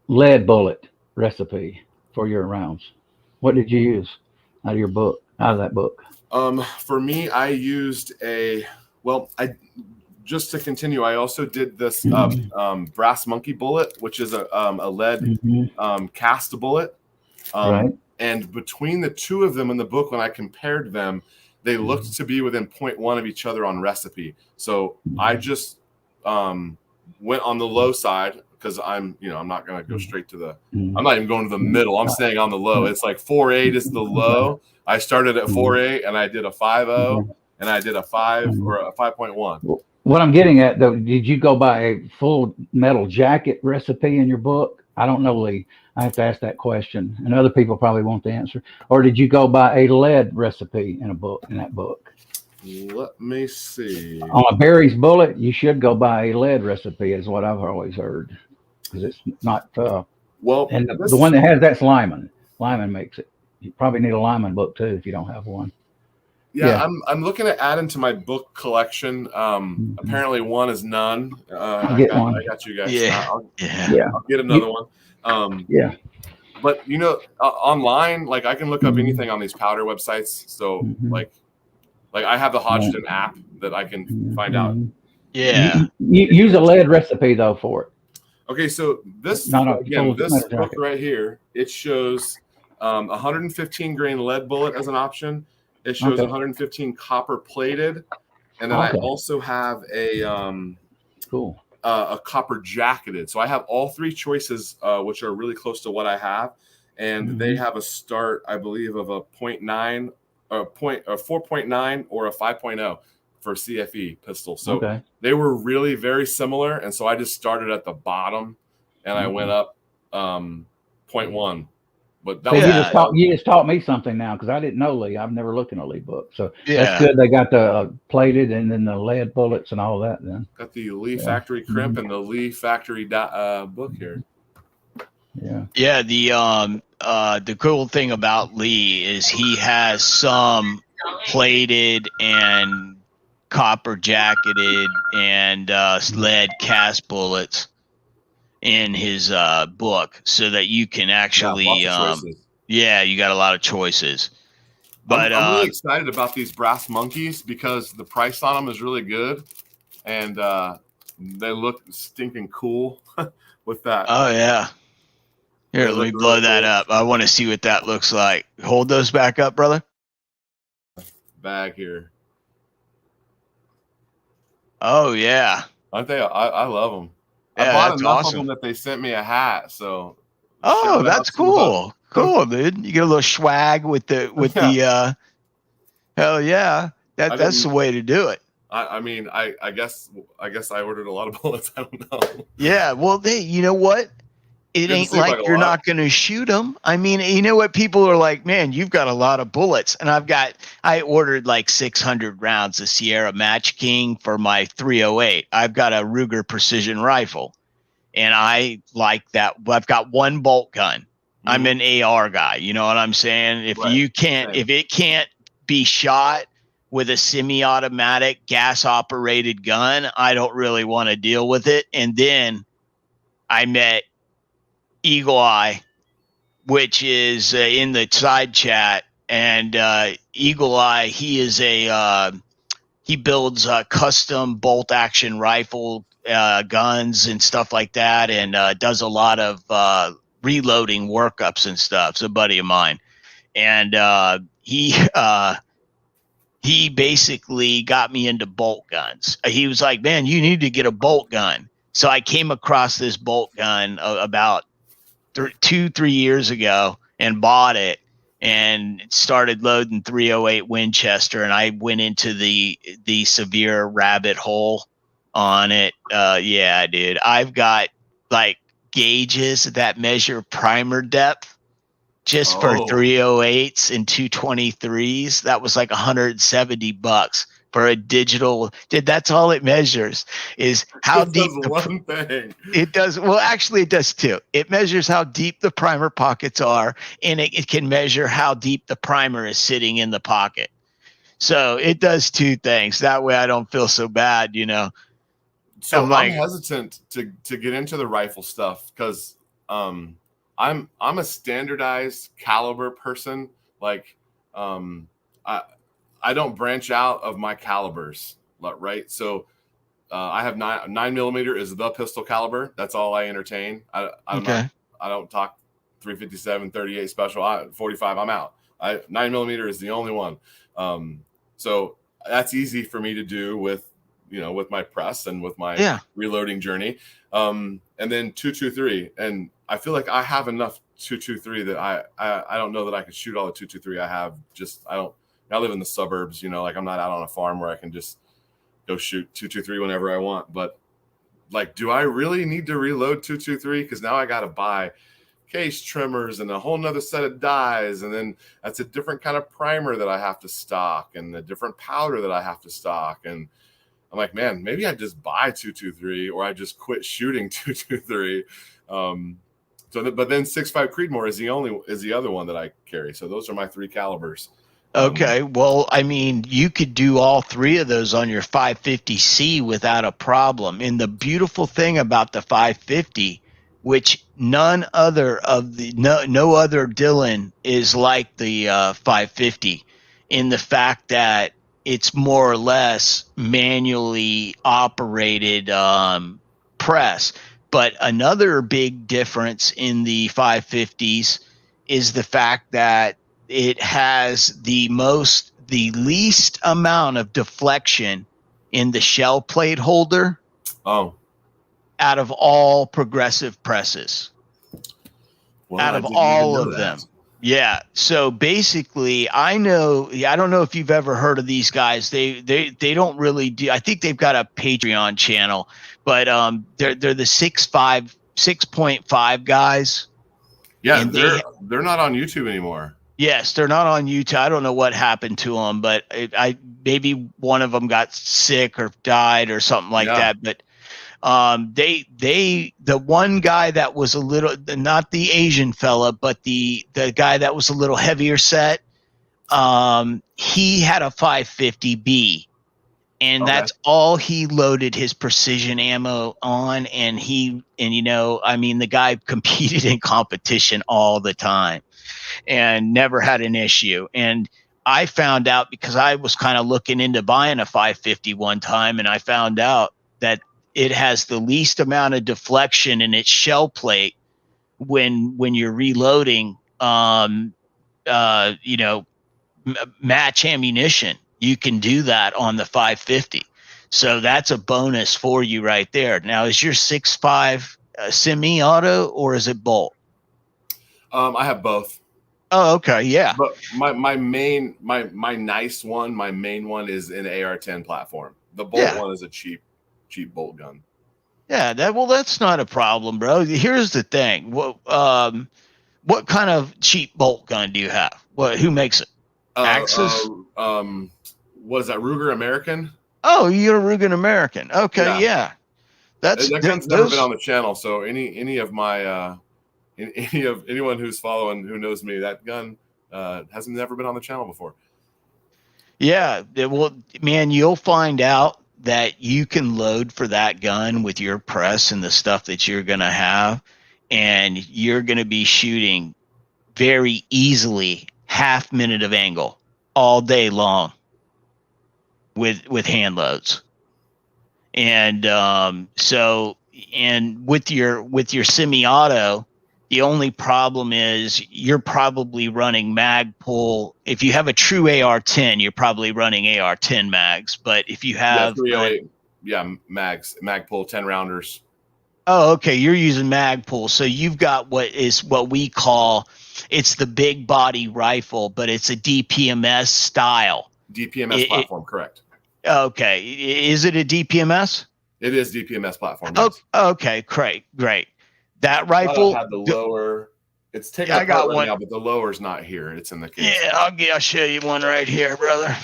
lead bullet recipe for your rounds? What did you use out of that book? For me, I used just to continue, I also did this brass monkey bullet, which is a lead cast bullet. Right. And between the two of them in the book, when I compared them, they looked to be within 0.1 of each other on recipe. So I just went on the low side, because I'm not going to go straight to the. I'm not even going to the middle. I'm staying on the low. It's like 4.8 is the low. I started at 4.8 and I did a 5.0 and I did a 5 or a 5.1. What I'm getting at, though, did you go by a full metal jacket recipe in your book? I don't know, Lee. I have to ask that question, and other people probably want the answer. Or did you go by a lead recipe in that book? Let me see. On a berries bullet, you should go by a lead recipe, is what I've always heard, because it's not. And the one that has that's Lyman. Lyman makes it. You probably need a Lyman book too if you don't have one. Yeah. I'm looking at adding to my book collection. Apparently, one is none. I got you guys. I'll get another one. But online, like I can look up anything on these powder websites. So like I have the Hodgdon app that I can find out. Yeah. You use a lead recipe though for it. Okay, so this book right here, it shows 115 grain lead bullet as an option. It shows 115 copper plated, and then I also have a cool. A copper jacketed. So I have all three choices, which are really close to what I have, and they have a start, I believe, of a 0.9, or 4.9, or a 5.0 for CFE pistol. So they were really very similar, and so I just started at the bottom, and I went up 0.1. But that you just taught me something now, because I didn't know Lee. I've never looked in a Lee book, so that's good. They got the plated and then the lead bullets and all that. Then got the Lee factory crimp and the Lee factory book here. Yeah. The cool thing about Lee is he has some plated and copper jacketed and lead cast bullets in his book, so that you can actually you got a lot of choices. But I'm really excited about these brass monkeys, because the price on them is really good, and they look stinking cool with that. Oh yeah. Here, let me blow that up. I want to see what that looks like. Hold those back up, brother. Bag here. Oh yeah. Aren't they? I love them. Yeah, I bought enough of them that they sent me a hat. So. Oh, that's cool. Cool, dude. You get a little swag with the hell yeah. That's the way to do it. I mean, I guess I ordered a lot of bullets. I don't know. Yeah, well, you know what? It ain't like you're not going to shoot them. I mean, you know what? People are like, man, you've got a lot of bullets. And I ordered like 600 rounds of Sierra Match King for my 308. I've got a Ruger precision rifle, and I like that. I've got one bolt gun. I'm an AR guy. You know what I'm saying? If it can't be shot with a semi-automatic gas operated gun, I don't really want to deal with it. And then I met Eagle Eye, which is in the side chat, and Eagle Eye, he builds custom bolt action rifle guns and stuff like that, and does a lot of reloading workups and stuff. It's a buddy of mine, and he basically got me into bolt guns. He was like, man, you need to get a bolt gun. So I came across this bolt gun about 2-3 years ago and bought it, and started loading 308 Winchester, and I went into the severe rabbit hole on it. Yeah, dude, I've got like gauges that measure primer depth just for 308s and 223s. That was like $170 for a digital. Dude, that's all it measures, is how deep one thing. It does. Well, actually it does too. It measures how deep the primer pockets are, and it can measure how deep the primer is sitting in the pocket. So it does two things. That way I don't feel so bad, you know. So I'm hesitant to get into the rifle stuff, because I'm a standardized caliber person. Like I don't branch out of my calibers, right? So I have 9mm is the pistol caliber. That's all I entertain. I don't talk 357, 38 special, 45. I'm out. 9mm is the only one. So that's easy for me to do with my press and with my reloading journey. And then 223, and I feel like I have enough 223 that I don't know that I could shoot all the 223 I have. I live in the suburbs, like I'm not out on a farm where I can just go shoot 223 whenever I want. But like, do I really need to reload 223? Because now I got to buy case trimmers and a whole nother set of dies. And then that's a different kind of primer that I have to stock, and a different powder that I have to stock. And I'm like, man, maybe I just buy 223, or I just quit shooting 223. But then 6.5 Creedmoor is the other one that I carry. So those are my three calibers. Okay, well, I mean, you could do all three of those on your 550C without a problem. And the beautiful thing about the 550, which no other Dillon is like the 550, in the fact that it's more or less manually operated press. But another big difference in the 550s is the fact that it has the least amount of deflection in the shell plate holder. Oh, out of all progressive presses. well, Out I of didn't even all know of that. them. Yeah. So basically, I don't know if you've ever heard of these guys. They don't really do. I think they've got a Patreon channel, but they're the 6.5 guys. Yeah, And they're not on YouTube anymore. Yes, they're not on YouTube. I don't know what happened to them, but maybe one of them got sick or died or something like that. But the one guy that was a little, not the Asian fella, but the guy that was a little heavier set, he had a 550B, and Okay. that's all he loaded his precision ammo on. And the guy competed in competition all the time and never had an issue. And I found out because I was kind of looking into buying a 550 one time, and I found out that it has the least amount of deflection in its shell plate when you're reloading match ammunition. You can do that on the 550. So that's a bonus for you right there. Now, is your 6.5 semi-auto or is it bolt? I have both. Oh, okay, yeah. But my main nice one, my main one is an AR-10 platform. The bolt one is a cheap bolt gun. Yeah, that's not a problem, bro. Here's the thing. What kind of cheap bolt gun do you have? Who makes it? Axis? What is that, Ruger American? Oh, you're a Ruger American. Okay, yeah. That gun's never been on the channel, so any of my anyone who's following who knows me, that gun hasn't never been on the channel before. Yeah, well, man, you'll find out that you can load for that gun with your press and the stuff that you're going to have, and you're going to be shooting very easily half minute of angle all day long with hand loads. And with your semi-auto, the only problem is you're probably running mag pull. If you have a true AR-10, you're probably running AR-10 mags. But if you have 308, mag pull 10 rounders. Oh, okay. You're using mag pull, so you've got what we call, it's the big body rifle, but it's a DPMS style. DPMS platform, correct? Okay. Is it a DPMS? It is DPMS platform. Oh, yes. Okay, great. That rifle had the lower. It's taken apart right now, but the lower's not here. It's in the case. Yeah, I'll show you one right here, brother.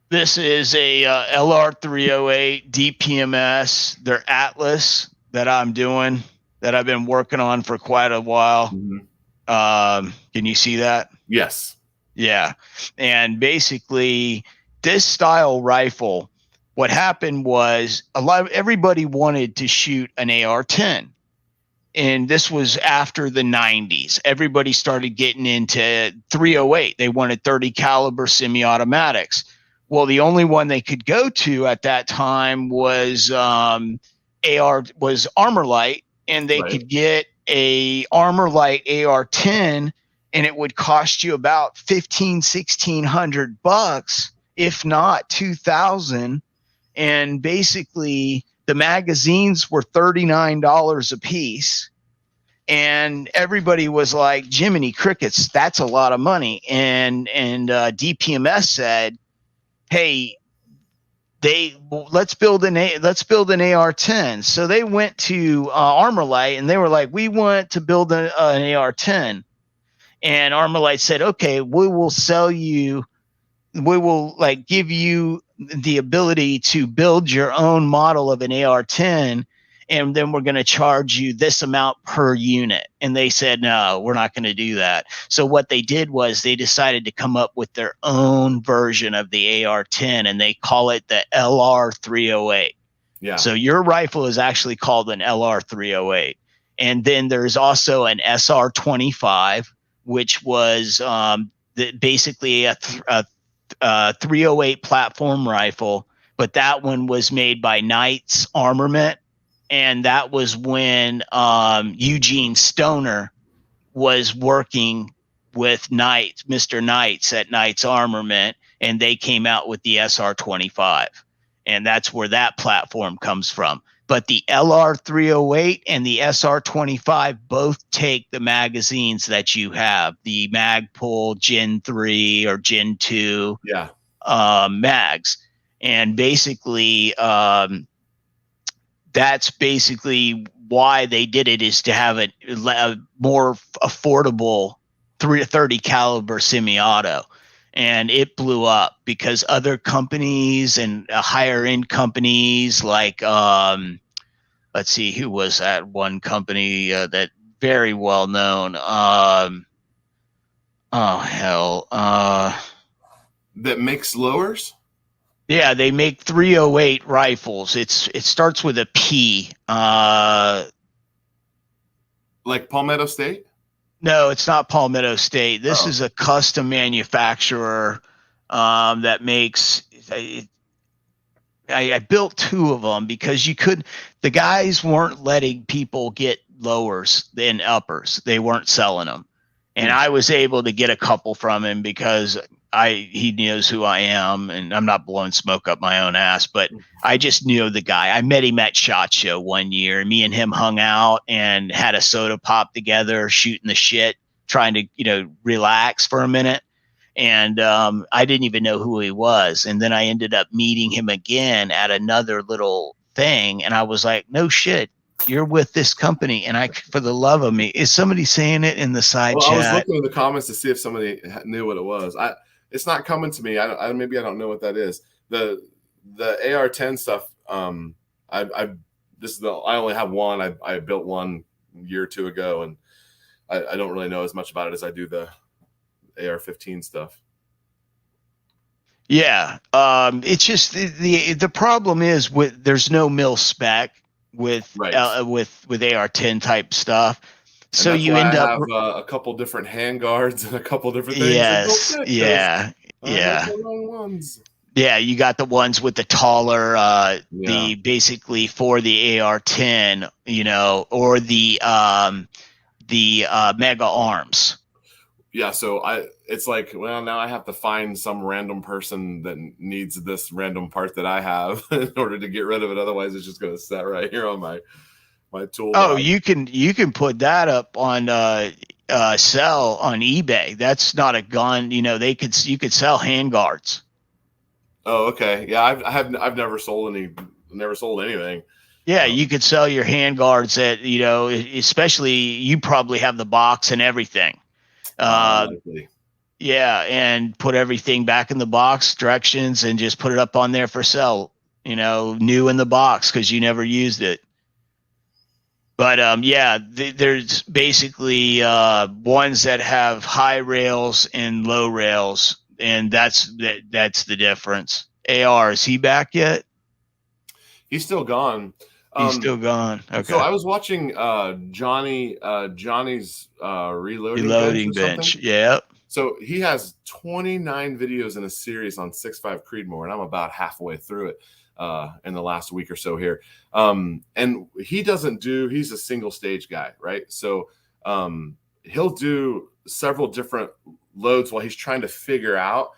This is a LR308 DPMS. They're Atlas that I'm doing, that I've been working on for quite a while. Mm-hmm. Can you see that? Yes. Yeah. And basically, this style rifle, what happened was everybody wanted to shoot an AR-10. And this was after the 90s. Everybody started getting into 308. They wanted 30 caliber semi-automatics. Well, the only one they could go to at that time was Armorlight, and they could get a Armorlight AR-10, and it would cost you about $1,600, if not $2,000. And basically, the magazines were $39 a piece. And everybody was like, Jiminy Crickets, that's a lot of money. And DPMS said, hey, let's build an AR-10. So they went to Armorlight, and they were like, we want to build an AR-10. And Armorlight said, okay, we will give you the ability to build your own model of an AR-10, and then we're going to charge you this amount per unit. And they said, no, we're not going to do that. So what they did was they decided to come up with their own version of the AR-10, and they call it the LR308. Yeah. So your rifle is actually called an LR308. And then there's also an SR25, which was basically a 308 platform rifle, but that one was made by Knights Armament, and that was when Eugene Stoner was working with Mr. Knights at Knights Armament, and they came out with the SR25. And that's where that platform comes from. But the LR308 and the SR25 both take the magazines that you have, the Magpul Gen 3 or Gen 2 mags. And basically, that's basically why they did it, is to have a more affordable 30 caliber semi-auto. And it blew up because other companies and higher end companies like, let's see, who was that one company that very well known? That makes lowers? Yeah, they make 308 rifles. It starts with a P. Like Palmetto State? No, it's not Palmetto State. This is a custom manufacturer that makes. I built two of them because the guys weren't letting people get lowers than uppers. They weren't selling them. And I was able to get a couple from him because he knows who I am, and I'm not blowing smoke up my own ass, but I just knew the guy. I met him at SHOT Show one year, and me and him hung out and had a soda pop together, shooting the shit, trying to, relax for a minute. And I didn't even know who he was. And then I ended up meeting him again at another little thing. And I was like, no shit, you're with this company. And for the love of me, is somebody saying it in the side chat? I was looking in the comments to see if somebody knew what it was. It's not coming to me. Maybe I don't know what that is. The AR-10 stuff. I only have one. I built one a year or two ago, and I don't really know as much about it as I do the AR-15 stuff. Yeah, it's just the problem is there's no mil spec with AR-10 type stuff, and so you end up have a couple different hand guards and a couple different things. Yes, yeah. Yeah, you got the ones with the taller, the basically for the AR-10, or the mega arms. Yeah, so it's like, well, now I have to find some random person that needs this random part that I have in order to get rid of it. Otherwise, it's just going to sit right here on my tool. Oh, you can put that up on sell on eBay. That's not a gun. You could sell handguards. Oh, okay. Yeah, I've never sold anything. Yeah, you could sell your handguards at, especially you probably have the box and everything. Yeah, and put everything back in the box, directions, and just put it up on there for sale, new in the box because you never used it. But there's basically ones that have high rails and low rails, and that's the difference. AR, is he back yet? He's still gone. He's still gone. Okay. So I was watching Johnny's reloading bench. Yeah. So he has 29 videos in a series on 6.5 Creedmoor, and I'm about halfway through it in the last week or so here. And he's a single stage guy, right? So he'll do several different loads while he's trying to figure out.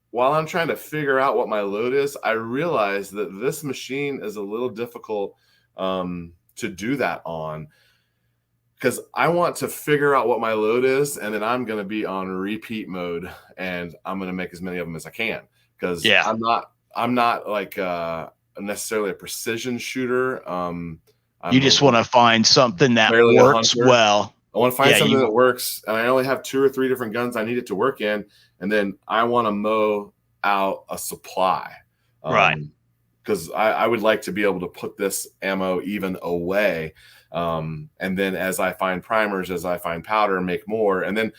While I'm trying to figure out what my load is, I realize that this machine is a little difficult to do that on, because I want to figure out what my load is, and then I'm going to be on repeat mode, and I'm going to make as many of them as I can, because I'm not like necessarily a precision shooter. You just want to find something that works well. I want to find something that works, and I only have 2 or 3 different guns I need it to work in, and then I want to mow out a supply. Right. Because I would like to be able to put this ammo even away. And then as I find primers, as I find powder, make more. And then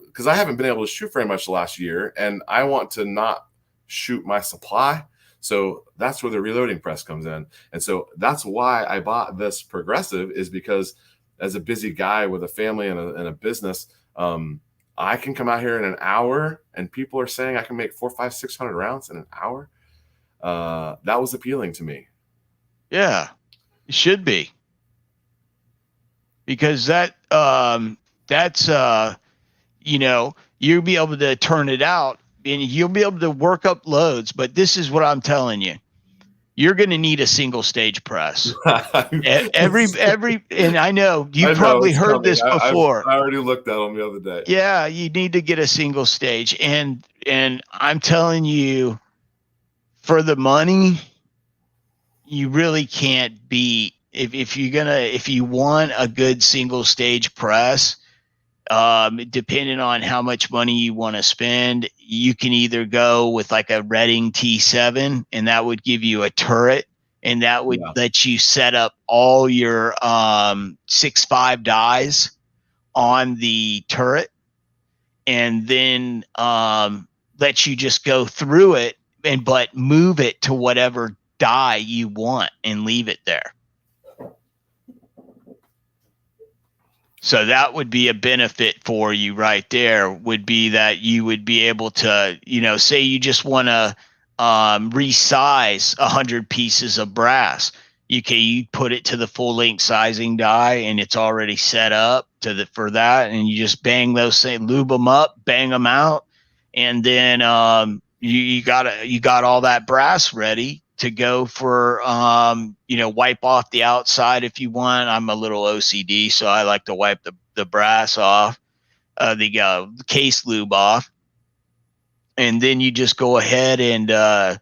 because I haven't been able to shoot very much the last year, and I want to not shoot my supply. So that's where the reloading press comes in. And so that's why I bought this Progressive, is because as a busy guy with a family and a business, I can come out here in an hour, and people are saying I can make 400, 500, 600 rounds in an hour. That was appealing to me. Yeah, it should be, because that that's you'll be able to turn it out and you'll be able to work up loads. But this is what I'm telling you. You're going to need a single stage press. every, and I know you probably heard this before. I already looked at them the other day. Yeah, you need to get a single stage, and I'm telling you, for the money, you really can't beat if you want a good single stage press. Depending on how much money you want to spend, you can either go with like a Redding T7, and that would give you a turret, and that would let you set up all your 6.5 dies on the turret, and then let you just go through it but move it to whatever die you want and leave it there. So that would be a benefit for you right there, would be that you would be able to, say you just want to resize 100 pieces of brass. You put it to the full length sizing die, and it's already set up for that. And you just bang those things, lube them up, bang them out. And then you got all that brass ready to go for, wipe off the outside if you want. I'm a little OCD, so I like to wipe the brass off, the case lube off. And then you just go ahead and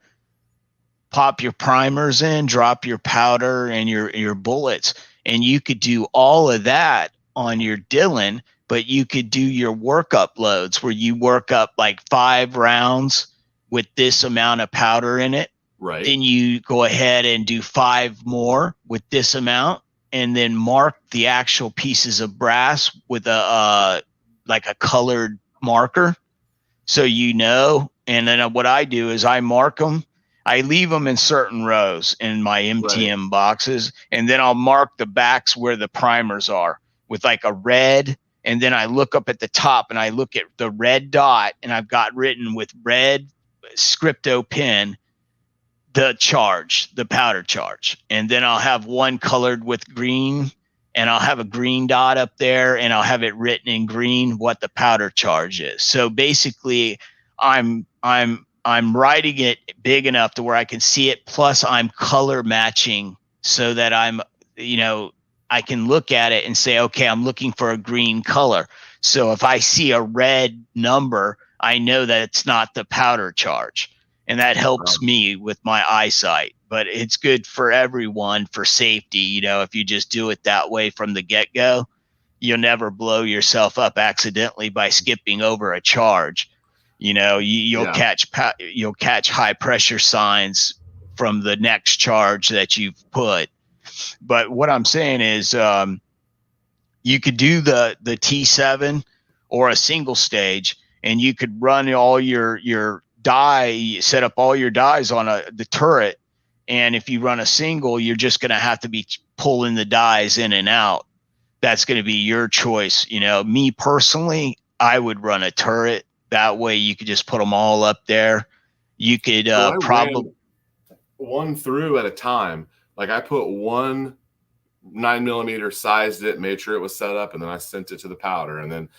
pop your primers in, drop your powder and your bullets. And you could do all of that on your Dillon, but you could do your workup loads where you work up like 5 rounds with this amount of powder in it. Right. Then you go ahead and do 5 more with this amount, and then mark the actual pieces of brass with a colored marker, so And then what I do is I mark them. I leave them in certain rows in my MTM boxes, and then I'll mark the backs where the primers are with like a red. And then I look up at the top and I look at the red dot, and I've got written with red scripto pen the powder charge. And then I'll have one colored with green, and I'll have a green dot up there, and I'll have it written in green what the powder charge is. So basically I'm writing it big enough to where I can see it, plus I'm color matching so that I can look at it and say, okay, I'm looking for a green color. So if I see a red number, I know that it's not the powder charge. And that helps me with my eyesight. But it's good for everyone for safety. If you just do it that way from the get-go, you'll never blow yourself up accidentally by skipping over a charge. You'll catch high pressure signs from the next charge that you've put. But what I'm saying is you could do the T7 or a single stage, and you could run all your die, set up all your dies on the turret. And if you run a single, you're just going to have to be pulling the dies in and out. That's going to be your choice. Me personally, I would run a turret. That way you could just put them all up there. You could probably one through at a time. Like I put one 9mm, sized it, made sure it was set up, and then I sent it to the powder, and then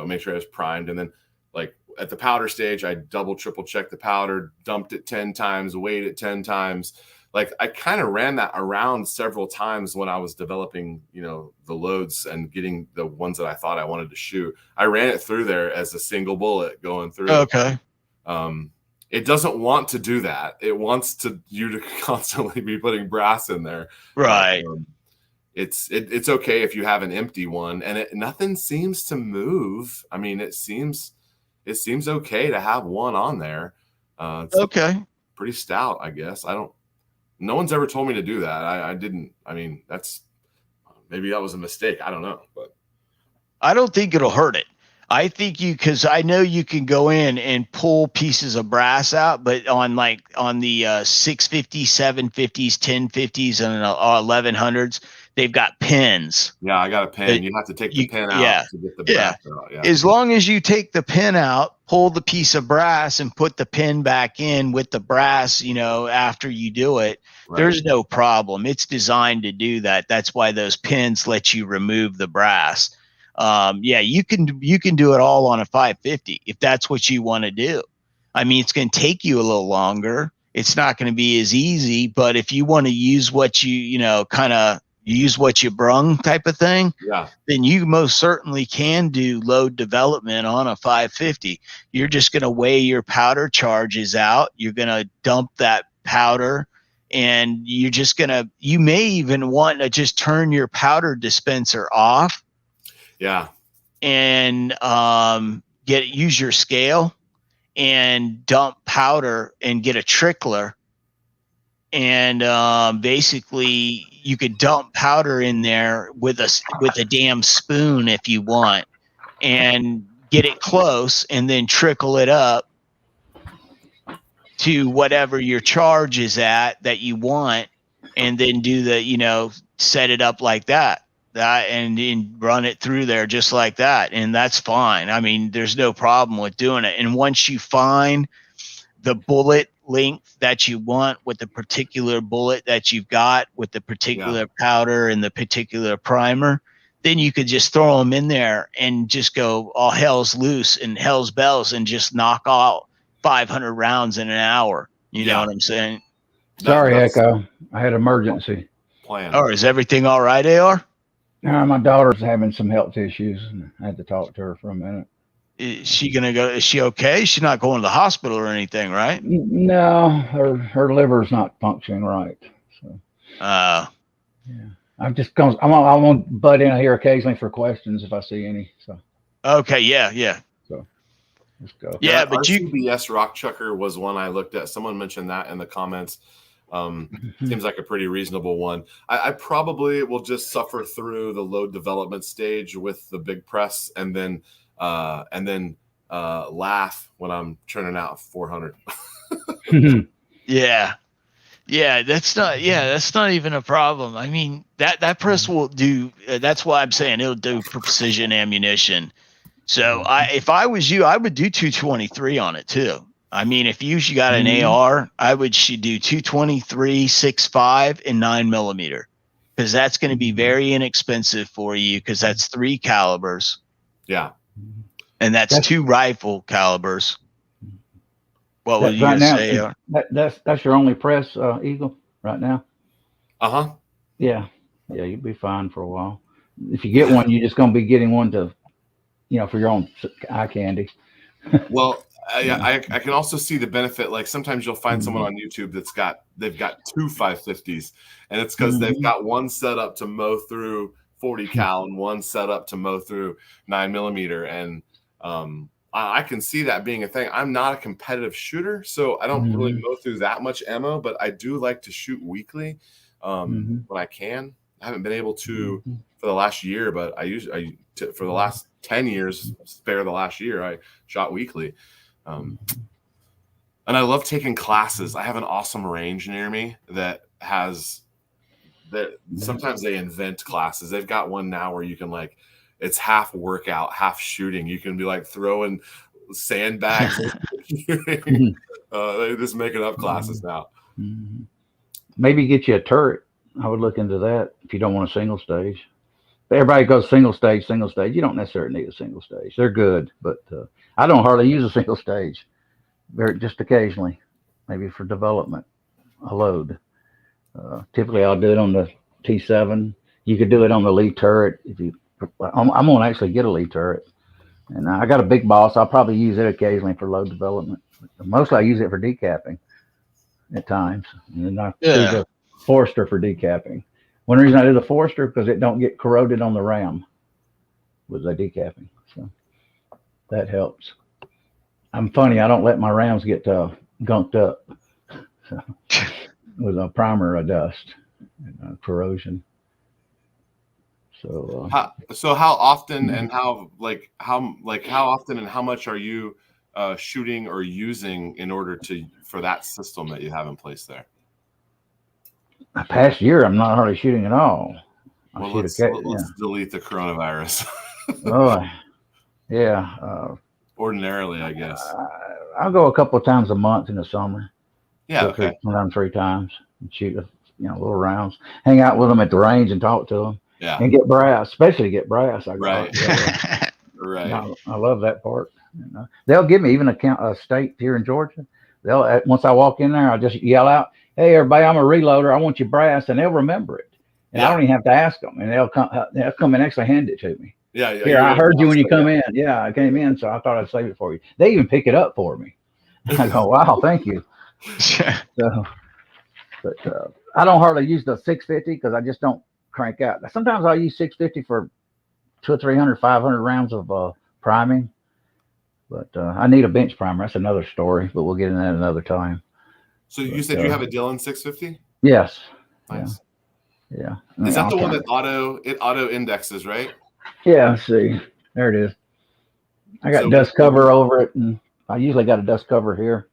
make sure it was primed. And then like at the powder stage, I double, triple checked the powder, dumped it 10 times, weighed it 10 times. Like I kind of ran that around several times when I was developing, the loads and getting the ones that I thought I wanted to shoot. I ran it through there as a single bullet going through. Okay. It doesn't want to do that. It wants you to constantly be putting brass in there. Right. It's okay if you have an empty one, and nothing seems to move. I mean, it seems okay to have one on there. It's okay. Pretty stout, I guess. No one's ever told me to do that. I didn't. I mean, maybe that was a mistake. I don't know, but I don't think it'll hurt it. I think because I know you can go in and pull pieces of brass out, but on the 650s, 750s, 1050s, and 1100s, they've got pins. Yeah, I got a pin. You have to take the pin out to get the brass out. Yeah. As long as you take the pin out, pull the piece of brass, and put the pin back in with the brass, after you do it, there's no problem. It's designed to do that. That's why those pins let you remove the brass. Yeah, you can do it all on a 550 if that's what you want to do. I mean, it's going to take you a little longer. It's not going to be as easy, but if you want to use what kind of use what you brung type of thing, yeah, then you most certainly can do load development on a 550. You're just going to weigh your powder charges out. You're going to dump that powder, and you may even want to just turn your powder dispenser off. Yeah. And use your scale and dump powder and get a trickler. And basically you could dump powder in there with a damn spoon if you want, and get it close and then trickle it up to whatever your charge is at that you want, and then do set it up like that and run it through there just like that. And that's fine. I mean, there's no problem with doing it. And once you find the bullet length that you want with the particular bullet that you've got with the particular powder and the particular primer, then you could just throw them in there and just go all hell's loose and hell's bells and just knock out 500 rounds in an hour. You know what I'm saying? Sorry, Echo. I had emergency plan. Oh, is everything all right, AR? My daughter's having some health issues, and I had to talk to her for a minute. Is she gonna go? Is she okay? She's not going to the hospital or anything, right? No, her liver's not functioning right. So, yeah, I'm just going. I want to butt in here occasionally for questions if I see any. So, okay, yeah. So, let's go. Yeah, but RCBS Rock Chucker was one I looked at. Someone mentioned that in the comments. Seems like a pretty reasonable one. I probably will just suffer through the load development stage with the big press, and then laugh when I'm churning out 400. Yeah, that's not even a problem. I mean, that press will do. That's why I'm saying it'll do precision ammunition. So if I was you, I would do 223 on it too. I mean, if you got an AR, I would do 223, 6.5, and 9mm, because that's going to be very inexpensive for you, because that's 3 calibers. Yeah. And that's 2 rifle calibers. What would you say? That's your only press, Eagle, right now? Uh-huh. Yeah, you'd be fine for a while. If you get one, you're just going to be getting one to, for your own eye candy. Well, I can also see the benefit. Like sometimes you'll find someone on YouTube they've got 2 550s, and it's because they've got one set up to mow through 40 cal and one set up to mow through 9mm. And I can see that being a thing. I'm not a competitive shooter, so I don't really mow through that much ammo, but I do like to shoot weekly when I can. I haven't been able to for the last year, but for the last 10 years, spare the last year, I shot weekly. And I love taking classes. I have an awesome range near me that sometimes they invent classes. They've got one now where you can it's half workout, half shooting. You can be throwing sandbags. They're just making up classes now. Maybe get you a turret. I would look into that if you don't want a single stage. Everybody goes single stage. You don't necessarily need a single stage. They're good, but I don't hardly use a single stage. Just occasionally, maybe for development, a load. Typically, I'll do it on the T7. You could do it on the Lee turret. I'm going to actually get a Lee turret, and I got a big boss. I'll probably use it occasionally for load development. Mostly, I use it for decapping at times, and then I do the Forester for decapping. One reason I do the Forester because it don't get corroded on the ram with the decapping, so that helps. I'm funny. I don't let my rams get gunked up with a primer of dust and corrosion. So how often and how often and how much are you shooting or using in order for that system that you have in place there? The past year, I'm not hardly shooting at all. Let's delete the coronavirus. Ordinarily, I guess. I'll go a couple of times a month in the summer. Yeah, okay. Sometimes 3 times and shoot little rounds. Hang out with them at the range and talk to them. Yeah. And get brass, especially get brass. I got Right. Right. I love that part. They'll give me even a state here in Georgia. They'll once I walk in there, I'll just yell out, "Hey, everybody! I'm a reloader. I want your brass," and they'll remember it. And I don't even have to ask them, and they'll come and actually hand it to me. Yeah. Here, I heard you when you come in. Yeah, I came in, so I thought I'd save it for you. They even pick it up for me. I go, wow, thank you. So, but I don't hardly use the 650 because I just don't crank out. Sometimes I'll use 650 for 200 or 300, 500 rounds of priming. But I need a bench primer. That's another story, but we'll get into that another time. So you said you have a Dillon 650? Yes. Nice. Yeah. Is that the one that auto indexes, right? Yeah. See, there it is. I got dust cover over it, and I usually got a dust cover here.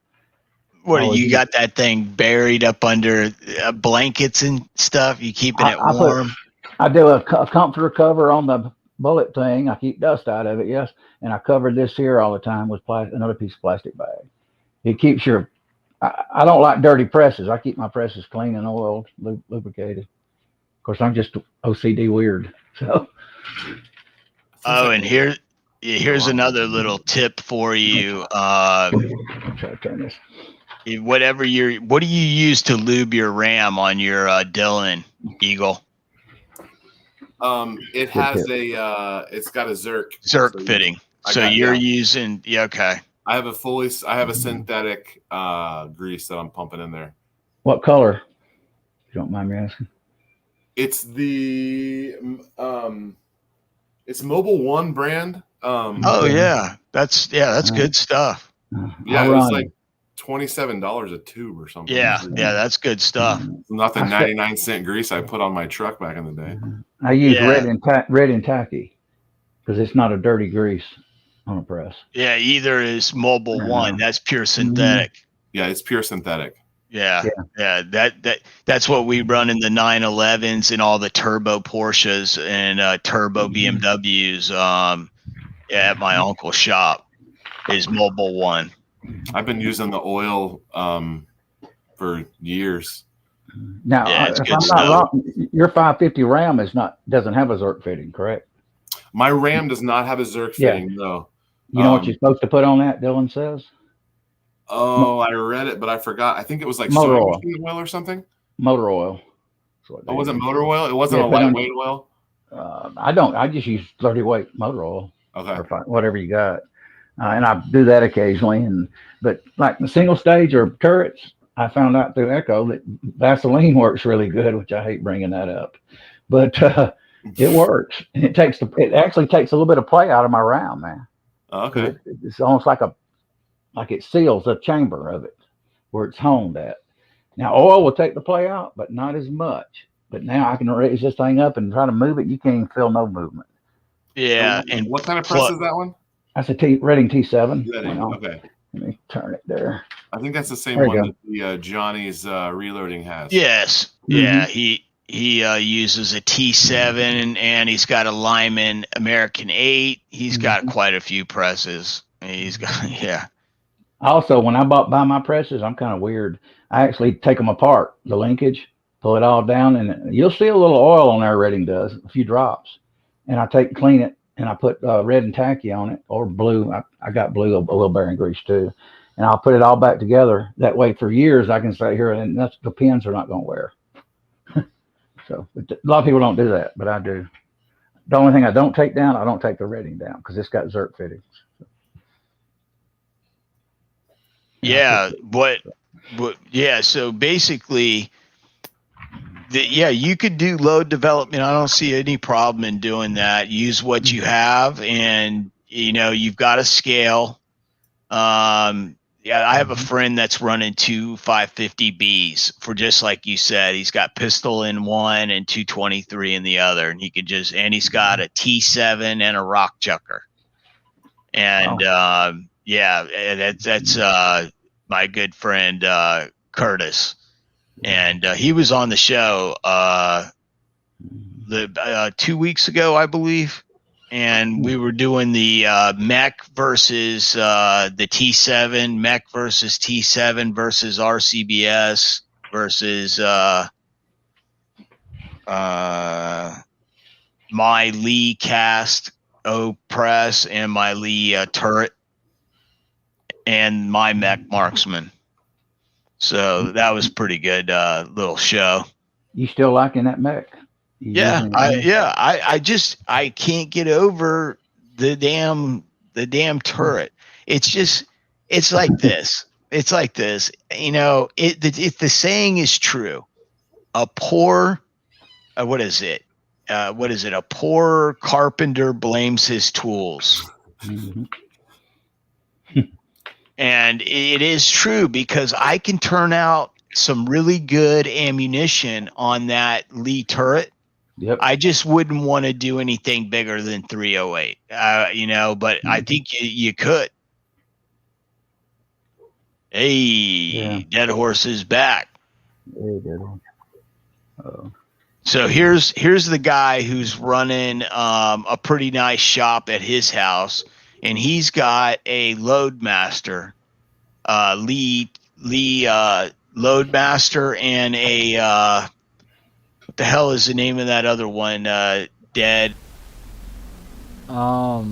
What do you got that thing buried up under blankets and stuff? You keeping it warm? I do a comforter cover on the bullet thing. I keep dust out of it, yes, and I cover this here all the time with another piece of plastic bag. It keeps your. I don't like dirty presses. I keep my presses clean and oiled, lubricated. Of course, I'm just OCD weird. So. Oh, and here's another little tip for you. I'll try to turn this. What do you use to lube your ram on your Dillon Eagle? It has it's got a Zerk fitting. So you're using okay. I have a synthetic grease that I'm pumping in there. What color? If you don't mind me asking. It's the it's Mobile One brand. That's good stuff. Yeah, it was like $27 a tube or something. Yeah, that's good stuff. Nothing 99-cent grease I put on my truck back in the day. I use red and tacky because it's not a dirty grease on a press. Yeah, either is Mobile One. That's pure synthetic. Yeah, it's pure synthetic. Yeah. That's what we run in the 911s and all the turbo Porsches and turbo BMWs. At my uncle's shop is Mobile One. I've been using the oil for years. Now, if I'm not wrong, your 550 Ram doesn't have a Zerk fitting, correct? My Ram does not have a Zerk fitting, no. You know what you're supposed to put on that, Dillon says? Oh, I read it, but I forgot. I think it was like motor oil or something. Motor oil. Oh, was it motor oil? It wasn't a lightweight oil? I just use 30 weight motor oil. Okay. Or whatever you got. And I do that occasionally. But like the single stage or turrets, I found out through Echo that Vaseline works really good, which I hate bringing that up. But it works. And it actually takes a little bit of play out of my round, man. Okay. It's almost like it seals the chamber of it where it's honed at. Now oil will take the play out, but not as much. But now I can raise this thing up and try to move it. You can't even feel no movement. Yeah. So, and what kind of press is that one? That's a Redding T7. Redding, okay. Let me turn it there. I think that's the same one that the Johnny's reloading has. Yes. Mm-hmm. Yeah. He uses a T7 and he's got a Lyman American 8. He's got quite a few presses. He's got Also, when I buy my presses, I'm kind of weird. I actually take them apart, the linkage, pull it all down, and you'll see a little oil on there. Redding does a few drops, and I clean it, and I put red and tacky on it or blue. I got blue oil bearing grease too, and I'll put it all back together. That way, for years, I can stay here, and the pins are not going to wear. So a lot of people don't do that, but I do. The only thing I don't take down, I don't take the Redding down because it's got Zerk fittings. Yeah. So basically, you could do load development. I don't see any problem in doing that. Use what you have, and you've got a scale. I have a friend that's running two 550Bs for just like you said. He's got pistol in one and 223 in the other, and he's got a T7 and a rock chucker. And that's my good friend Curtis, and he was on the show 2 weeks ago, I believe. And we were doing the mech versus the T7, mech versus T7 versus RCBS versus my Lee cast O press and my Lee turret and my mech marksman. So that was pretty good little show. You still liking that mech? I can't get over the damn turret. It's like this. It's like this. You know, if the saying is true, a poor what is it? What is it? A poor carpenter blames his tools. Mm-hmm. And it is true, because I can turn out some really good ammunition on that Lee turret. Yep. I just wouldn't want to do anything bigger than 308, but I think you could. Hey, Dead Horse is back. Hey, Dead Horse. So here's the guy who's running a pretty nice shop at his house, and he's got a Loadmaster, Lee Loadmaster, and a what the hell is the name of that other one? Dead. The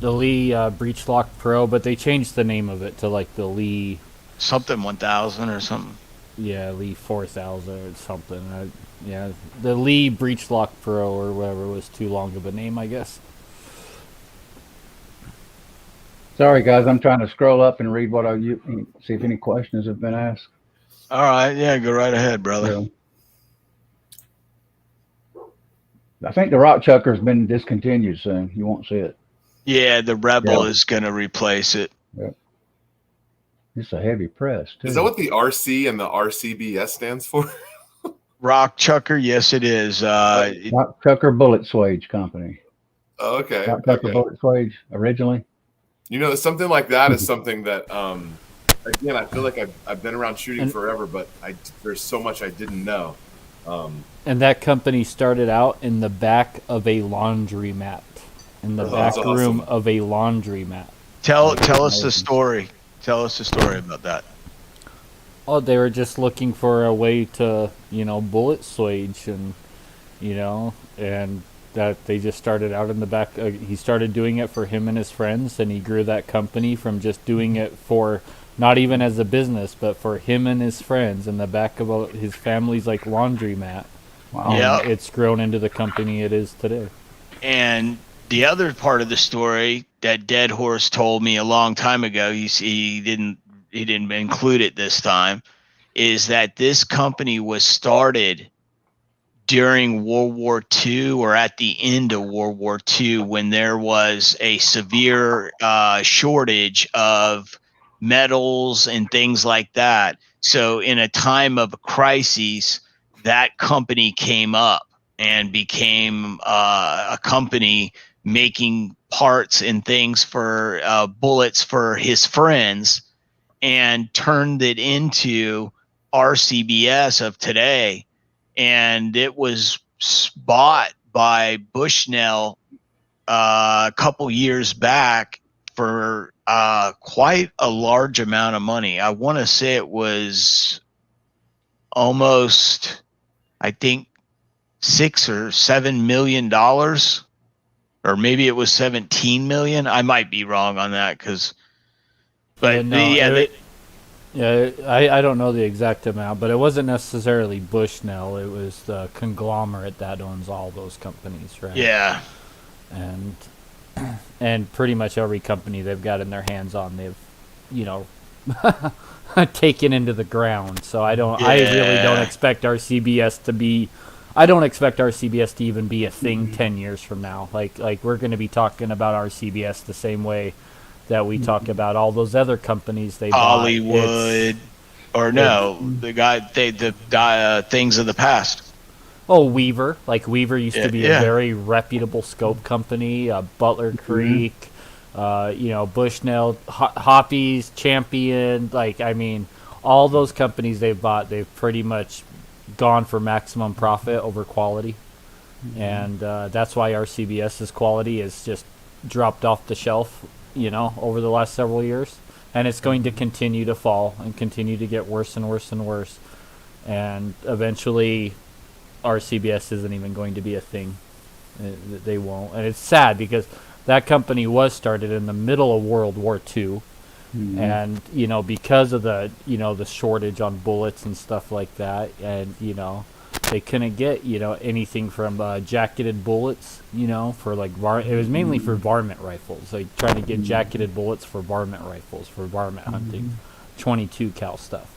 Lee Breachlock Pro, but they changed the name of it to like the Lee something 1000 or something. Yeah, Lee 4000 or something. The Lee Breachlock Pro or whatever was too long of a name, I guess. Sorry, guys, I'm trying to scroll up and read see if any questions have been asked. All right, yeah, go right ahead, brother. So, I think the Rock Chucker's been discontinued soon. You won't see it. Yeah, the Rebel is going to replace it. Yep. It's a heavy press, too. Is that what the RC and the RCBS stands for? Rock Chucker, yes, it is. Rock Chucker Bullet Swage Company. Oh, okay. Rock Chucker Bullet Swage originally. You know, something like that is something that, again, I feel like I've been around shooting forever, but there's so much I didn't know. And that company started out in the back of a laundromat. In the back room of a laundromat. Tell us the story. Tell us the story about that. Oh, they were just looking for a way to, bullet swage, and and that they just started out in the back. He started doing it for him and his friends, and he grew that company from just doing it for not even as a business, but for him and his friends in the back of his family's like laundromat. Wow. Yeah, it's grown into the company it is today. And the other part of the story that Dead Horse told me a long time ago, he didn't include it this time, is that this company was started during World War II or at the end of World War II, when there was a severe shortage of metals and things like that. So in a time of a crisis, that company came up and became a company making parts and things for bullets for his friends, and turned it into RCBS of today. And it was bought by Bushnell a couple years back for quite a large amount of money. I want to say it was almost, I think, $6 or $7 million, or maybe it was 17 million. I might be wrong on that, I don't know the exact amount, but it wasn't necessarily Bushnell. It was the conglomerate that owns all those companies, right? Yeah. And pretty much every company they've got in their hands on, they've, taken into the ground. So I really don't expect RCBS to be. I don't expect RCBS to even be a thing 10 years from now. Like we're going to be talking about RCBS the same way that we talk about all those other companies they Hollywood, the things of the past. Oh, Weaver. Like Weaver used to be a very reputable scope company. Butler Creek, Bushnell, Hoppies, Champion. All those companies they've bought, they've pretty much gone for maximum profit over quality. And that's why RCBS's quality has just dropped off the shelf, over the last several years. And it's going to continue to fall and continue to get worse and worse and worse. And eventually, RCBS isn't even going to be a thing. They won't, and it's sad because that company was started in the middle of World War II, and because of the the shortage on bullets and stuff like that, and they couldn't get anything from jacketed bullets, for like it was mainly for varmint rifles. Like trying to get jacketed bullets for varmint rifles for varmint hunting, 22 cal stuff.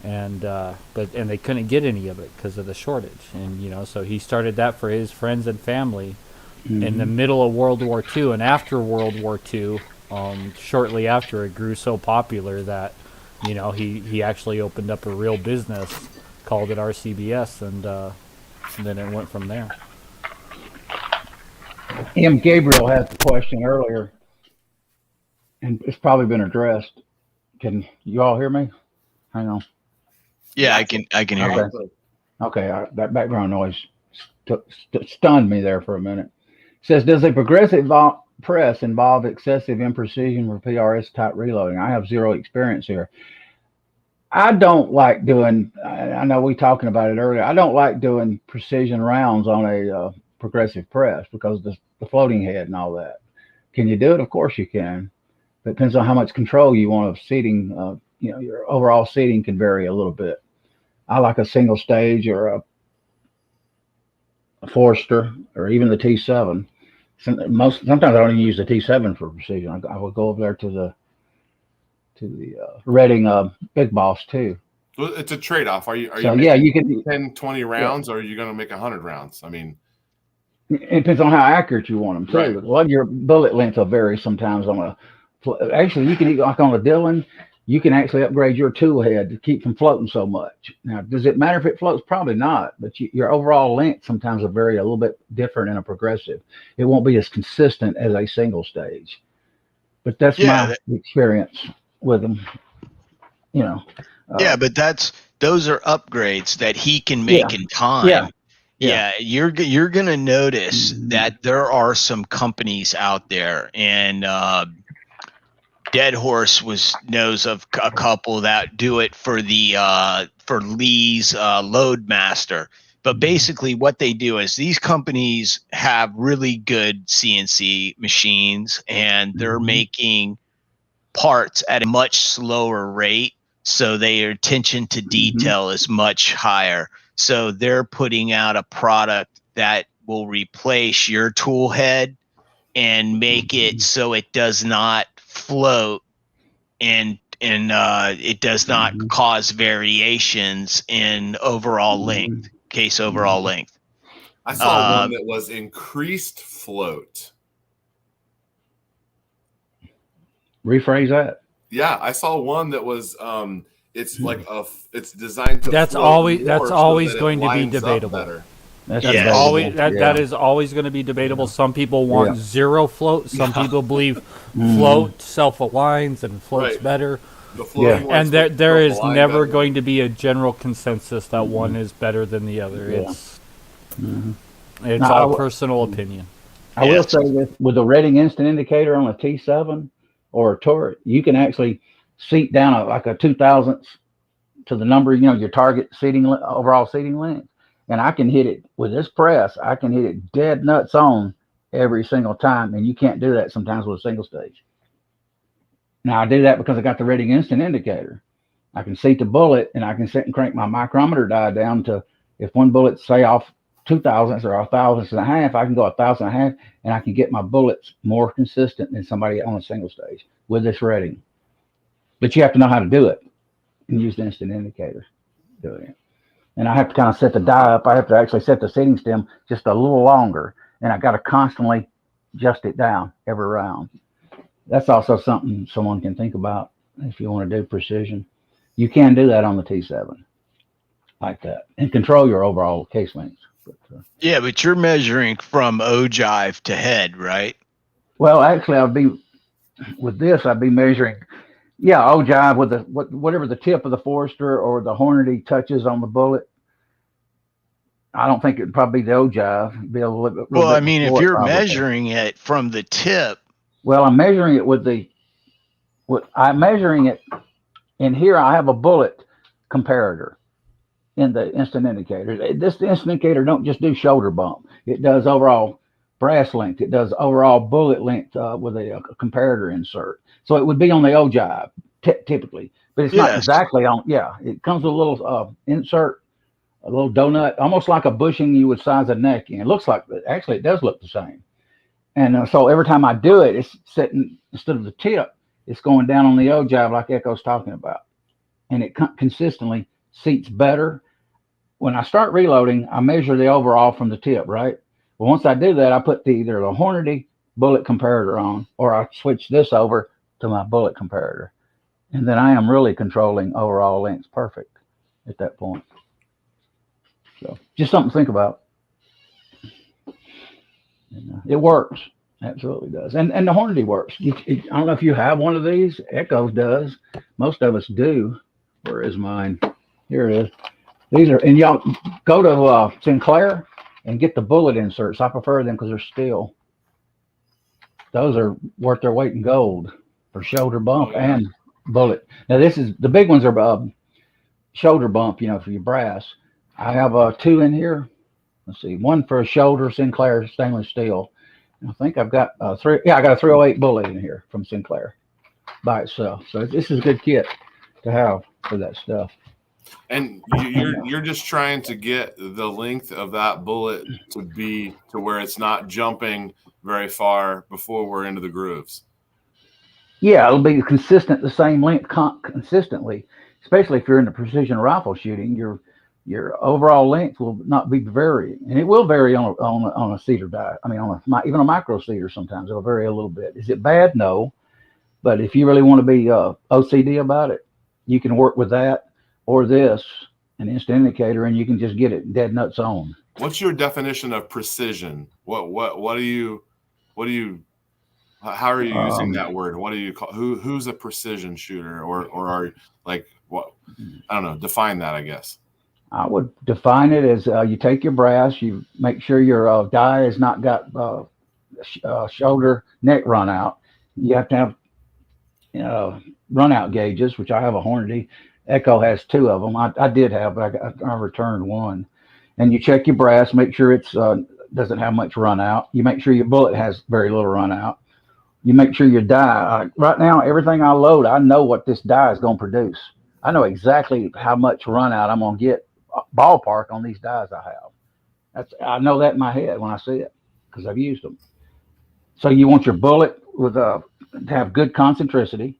And and they couldn't get any of it because of the shortage, and so he started that for his friends and family in the middle of World War II. And after World War II, shortly after, it grew so popular that he actually opened up a real business, called it RCBS, and then it went from there. M. Gabriel had the question earlier, and it's probably been addressed. Can you all hear me? Hang on. Yeah, I can hear you. Okay, that background noise stunned me there for a minute. It says, does a progressive press involve excessive imprecision for PRS type reloading? I have zero experience here. I don't like doing, I know we talking about it earlier, I don't like doing precision rounds on a progressive press because of the floating head and all that. Can you do it? Of course you can. But it depends on how much control you want of seating. Your overall seating can vary a little bit. I like a single stage or a Forester or even the T7. Sometimes I don't even use the T7 for precision. I will go over there to the Redding Big Boss too. Well, it's a trade-off. Are you you can 10, 20 rounds, or are you going to make 100 rounds? I mean, it depends on how accurate you want them too. Right. Well, your bullet length will vary sometimes actually, you can, like on a Dillon, you can actually upgrade your tool head to keep from floating so much. Now, does it matter if it floats? Probably not, but your overall length sometimes will vary a little bit different in a progressive. It won't be as consistent as a single stage. But that's my experience with them. Yeah, but those are upgrades that he can make in time. Yeah, you're gonna notice that there are some companies out there, and Dead Horse knows of a couple that do it for the for Lee's Loadmaster. But basically, what they do is these companies have really good CNC machines, and they're making parts at a much slower rate, so their attention to detail is much higher. So they're putting out a product that will replace your tool head and make it so it does not float and it does not cause variations in overall length, case overall length. I saw one that was increased float. Rephrase that. Yeah, I saw one that was it's like it's designed to that's always going to be debatable. That is always going to be debatable. Some people want zero float. Some people believe float self-aligns and floats better. And there is never going to be a general consensus that one is better than the other. It's all personal opinion. I will say this, with the Reading instant indicator on a T7 or a turret, you can actually seat down like a 2,000th to the number, your target seating, overall seating length. And I can hit it with this press. I can hit it dead nuts on every single time. And you can't do that sometimes with a single stage. Now I do that because I got the Reading instant indicator. I can seat the bullet, and I can sit and crank my micrometer die down to, if one bullet say off 2,000ths or 1,000th and a half, I can go 1,000th and a half, and I can get my bullets more consistent than somebody on a single stage with this Reading. But you have to know how to do it and use the instant indicator doing it. And I have to kind of set the die up. I have to actually set the seating stem just a little longer, and I got to constantly adjust it down every round. That's also something someone can think about if you want to do precision. You can do that on the T7 like that and control your overall case length. But you're measuring from ogive to head, right? Well, actually, I'd be measuring, ogive with whatever the tip of the Forester or the Hornady touches on the bullet. I don't think it'd probably be the ogive. Be a little bit. Well, I mean, if you're measuring it from the tip. Well, I'm measuring it I'm measuring it in here. I have a bullet comparator in the instant indicator. This instant indicator don't just do shoulder bump. It does overall brass length. It does overall bullet length with a comparator insert. So it would be on the ogive typically, but it's not exactly on. Yeah, it comes with a little insert, a little donut, almost like a bushing you would size a neck in. It looks like, actually, it does look the same. And so every time I do it, it's sitting, instead of the tip, it's going down on the ogive like Echo's talking about. And it consistently seats better. When I start reloading, I measure the overall from the tip, right? Well, once I do that, I put either the Hornady bullet comparator on, or I switch this over to my bullet comparator. And then I am really controlling overall length perfect at that point. So just something to think about. It works. Absolutely does. And the Hornady works. I don't know if you have one of these. Echo does. Most of us do. Where is mine? Here it is. These are, and y'all go to Sinclair and get the bullet inserts. I prefer them because they're steel. Those are worth their weight in gold for shoulder bump and bullet. Now this is, the big ones are shoulder bump, for your brass. I have 2 in here. Let's see, one for a shoulder, Sinclair stainless steel. And I think I've got 3. Yeah, I got a 308 bullet in here from Sinclair by itself. So this is a good kit to have for that stuff. And you're just trying to get the length of that bullet to be to where it's not jumping very far before we're into the grooves. Yeah, it'll be consistent, the same length consistently, especially if you're into precision rifle shooting. Your overall length will not be varying, and it will vary on a cedar die. I mean, even a micro cedar sometimes it'll vary a little bit. Is it bad? No, but if you really want to be OCD about it, you can work with that or this, an instant indicator, and you can just get it dead nuts on. What's your definition of precision? What do you how are you using that word? What do you call who's a precision shooter or are like what? I don't know. Define that, I guess. I would define it as you take your brass, you make sure your die has not got shoulder neck run out. You have to have run out gauges, which I have a Hornady. Echo has 2 of them. I did have, but I returned 1. And you check your brass, make sure it's doesn't have much run out. You make sure your bullet has very little run out. You make sure your die. Right now, everything I load, I know what this die is going to produce. I know exactly how much run out I'm going to get ballpark on these dies I have. I know that in my head when I see it because I've used them. So you want your bullet with to have good concentricity.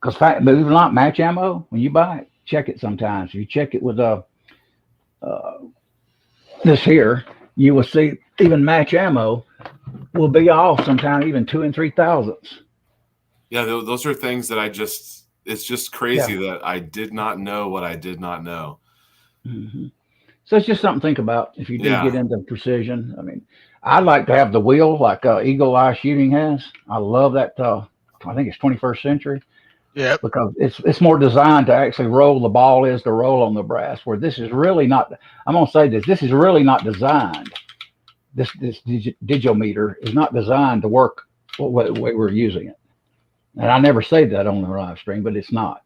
Because believe it or not, match ammo, when you buy it, check it sometimes. If you check it with this here, you will see even match ammo will be off sometimes even 2 and 3 thousandths. Yeah, those are things that it's just crazy that I did not know what I did not know. Mm-hmm. So it's just something to think about if you do get into precision. I mean, I'd like to have the wheel like Eagle Eye Shooting has. I love that. I think it's 21st century. Yeah, because it's more designed to actually roll the ball is to roll on the brass. Where this is really not. I'm gonna say this is really not designed. This digiometer is not designed to work the way we're using it. And I never say that on the live stream, but it's not.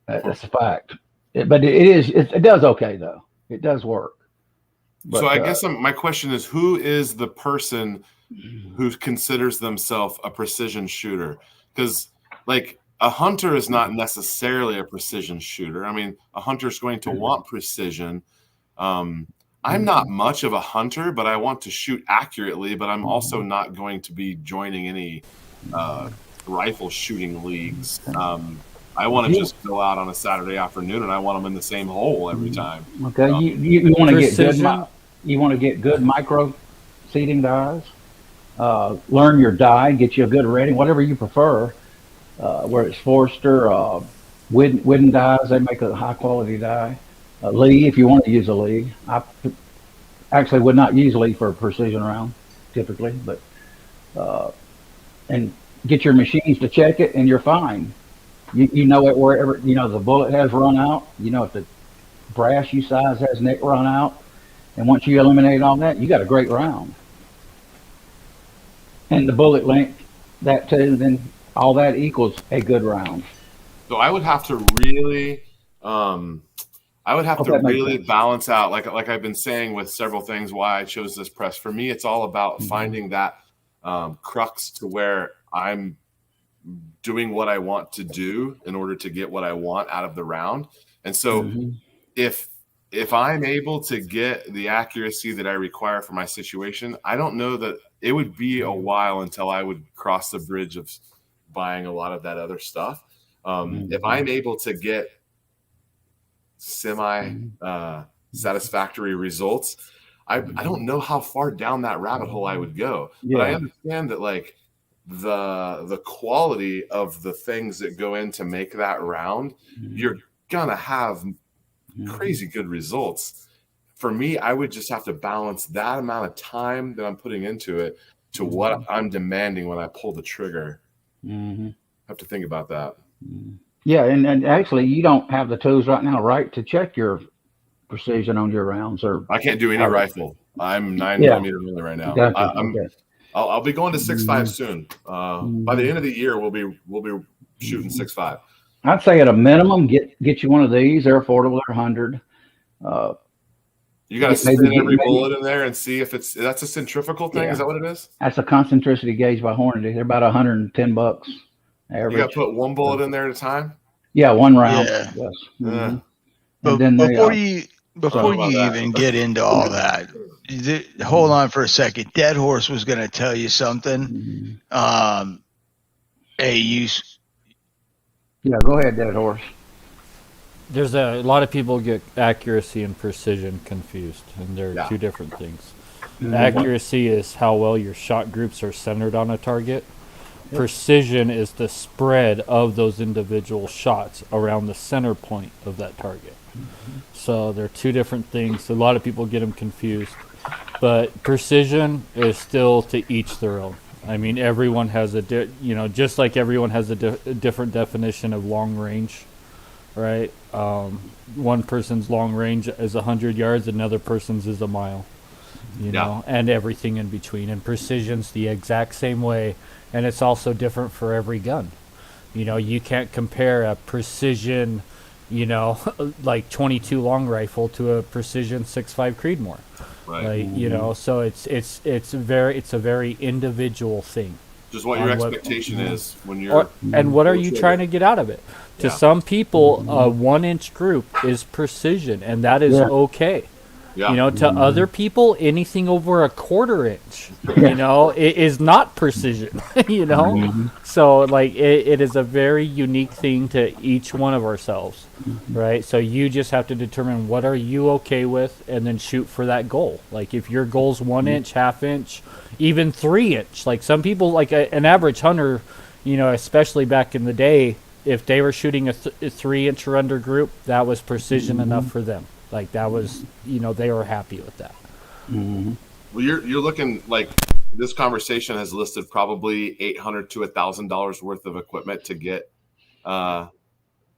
That's a fact. But it does okay though. It does work. But, so I guess my question is, who is the person who considers themselves a precision shooter? Because like a hunter is not necessarily a precision shooter. I mean, a hunter is going to want precision. I'm not much of a hunter, but I want to shoot accurately. But I'm also not going to be joining any rifle shooting leagues. I want to just go out on a Saturday afternoon and I want them in the same hole every time. Okay, you want to get good. You want to get good micro seating dies. Learn your die, get you a good rating, whatever you prefer. Where it's Forster, Widden dies, they make a high quality die. Lee, if you want to use a Lee, I actually would not use Lee for a precision round typically, but and get your machines to check it, and you're fine. You know it wherever the bullet has run out. You know if the brass you size has neck run out, and once you eliminate all that, you got a great round. And the bullet length, that too, then all that equals a good round. So I would have to really, I I would have Hope to that makes really sense. balance out, like I've been saying with several things, why I chose this press. For me, it's all about finding that crux to where I'm doing what I want to do in order to get what I want out of the round. And so if I'm able to get the accuracy that I require for my situation, I don't know that it would be a while until I would cross the bridge of buying a lot of that other stuff. If I'm able to get semi satisfactory results, I don't know how far down that rabbit hole I would go. But I understand that like the quality of the things that go in to make that round, you're gonna have crazy good results. For me, I would just have to balance that amount of time that I'm putting into it to what I'm demanding when I pull the trigger. I have to think about that. Yeah, and actually, you don't have the tools right now, right, to check your precision on your rounds, or I can't do any rifle. I'm 9 Yeah. millimeter only right now. Gotcha. Okay. I'll be going to 6.5 soon. By the end of the year, we'll be shooting 6.5. I'd say at a minimum, get you one of these. They're affordable. They're 100. You got to spin every bullet in there and see if that's a centrifugal thing. Yeah. Is that what it is? That's a concentricity gauge by Hornady. They're about $110 average. You got to put one bullet in there at a time. Yeah, one round. Yeah. Yes. But then before you even get into all that, hold on for a second. Dead Horse was going to tell you something. Yeah, go ahead, Dead Horse. There's a lot of people get accuracy and precision confused, and they're two different things. Accuracy is how well your shot groups are centered on a target. Precision is the spread of those individual shots around the center point of that target. So they're two different things. A lot of people get them confused, but precision is still to each their own. I mean, everyone has just like everyone has a different definition of long range, right? One person's long range is 100 yards, another person's is a mile, you know, and everything in between. And precision's the exact same way, and it's also different for every gun. You know, you can't compare a precision, like 22 long rifle to a precision 6.5 Creedmoor. Right. Like, so it's a very individual thing. Just what your expectation is when you're and what are you trying to get out of it? To some people, a 1-inch group is precision, and that is okay. Yeah. To other people, anything over a 1/4 inch, it is not precision, So, like, it is a very unique thing to each one of ourselves, right? So you just have to determine what are you okay with and then shoot for that goal. Like, if your goal's 1 inch, 1/2 inch, even 3 inch, like some people, like an average hunter, especially back in the day, if they were shooting a 3 inch or under group, that was precision enough for them. Like that was, they were happy with that. Well, you're looking like this conversation has listed probably $800 to $1,000 worth of equipment to get, and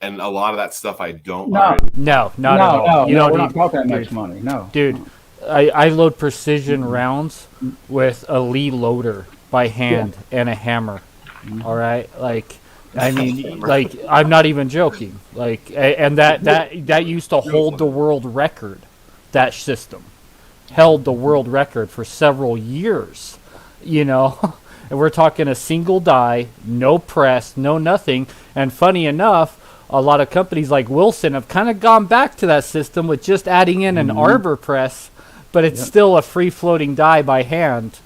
a lot of that stuff I don't. Not at all. We're not talking that much money. No, dude, I load precision rounds with a Lee loader by hand and a hammer. All right, like. I mean, like, I'm not even joking. Like, and that used to hold the world record. That system held the world record for several years, And we're talking a single die, no press, no nothing. And funny enough, a lot of companies like Wilson have kind of gone back to that system with just adding in an arbor press, but it's still a free-floating die by hand.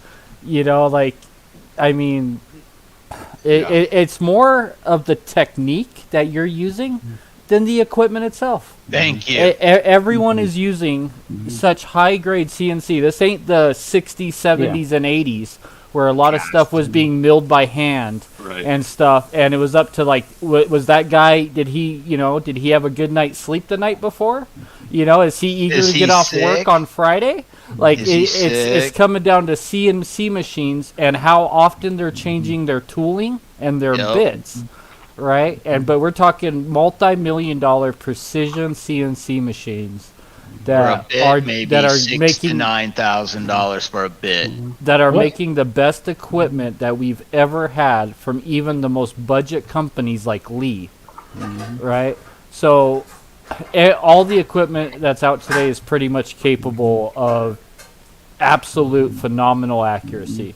It's more of the technique that you're using than the equipment itself. Thank you. Everyone is using such high-grade CNC. This ain't the 60s, 70s, and 80s where a lot of stuff was being milled by hand and stuff. And it was up to, like, was that guy, did he have a good night's sleep the night before? Is he eager to get off work on Friday? Like, it's coming down to CNC machines and how often they're changing their tooling and their bits, right? But we're talking multi-million-dollar precision CNC machines that are maybe $6,000 to $9,000 for a bit. That are making the best equipment that we've ever had from even the most budget companies like Lee, right? So all the equipment that's out today is pretty much capable of absolute phenomenal accuracy.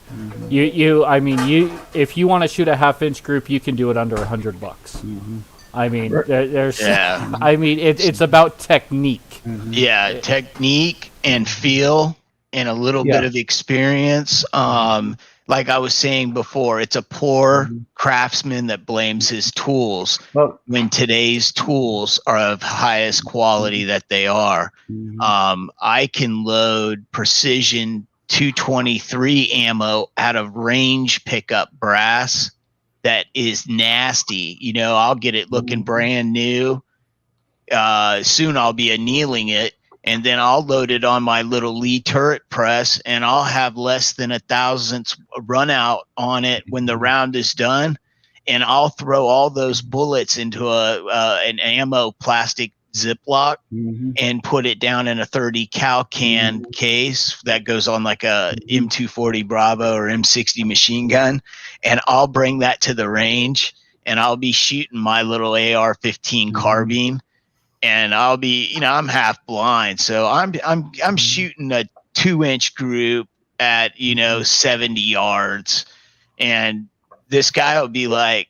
If you want to shoot a half-inch group, you can do it under $100. I mean, there's. Yeah. I mean, it's about technique. Yeah, technique and feel and a little bit of experience. Like I was saying before, it's a poor craftsman that blames his tools when today's tools are of highest quality that they are. I can load precision 223 ammo out of range pickup brass that is nasty. You know, I'll get it looking brand new. Soon I'll be annealing it, and then I'll load it on my little Lee turret press, and I'll have less than 1,000th run out on it when the round is done, and I'll throw all those bullets into an ammo plastic Ziploc and put it down in a 30 cal can case that goes on like a M240 Bravo or M60 machine gun, and I'll bring that to the range, and I'll be shooting my little AR-15 carbine. And I'll be, you know, I'm half blind, so I'm shooting a 2-inch group at, you know, 70 yards, and this guy will be like,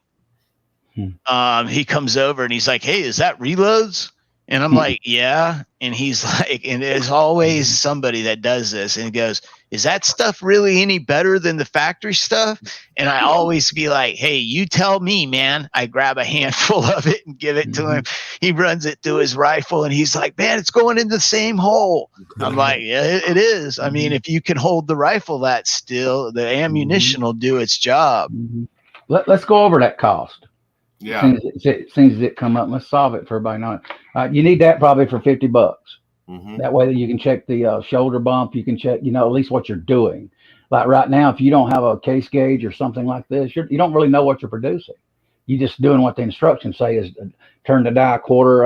he comes over and he's like, "Hey, is that reloads?" And I'm like, "Yeah." And he's like, and there's always somebody that does this, and he goes, "Is that stuff really any better than the factory stuff?" And I always be like, "Hey, you tell me, man." I grab a handful of it and give it to him. He runs it through his rifle, and he's like, "Man, it's going in the same hole." I'm like, "Yeah, it is. I mean, if you can hold the rifle that still, the ammunition will do its job." Let's go over that cost. Yeah. Since it come up, let's solve it for everybody knowing. You need that probably for $50. That way that you can check the shoulder bump. You can check, you know, at least what you're doing. Like right now, if you don't have a case gauge or something like this, you don't really know what you're producing. You're just doing what the instructions say is turn the die a quarter,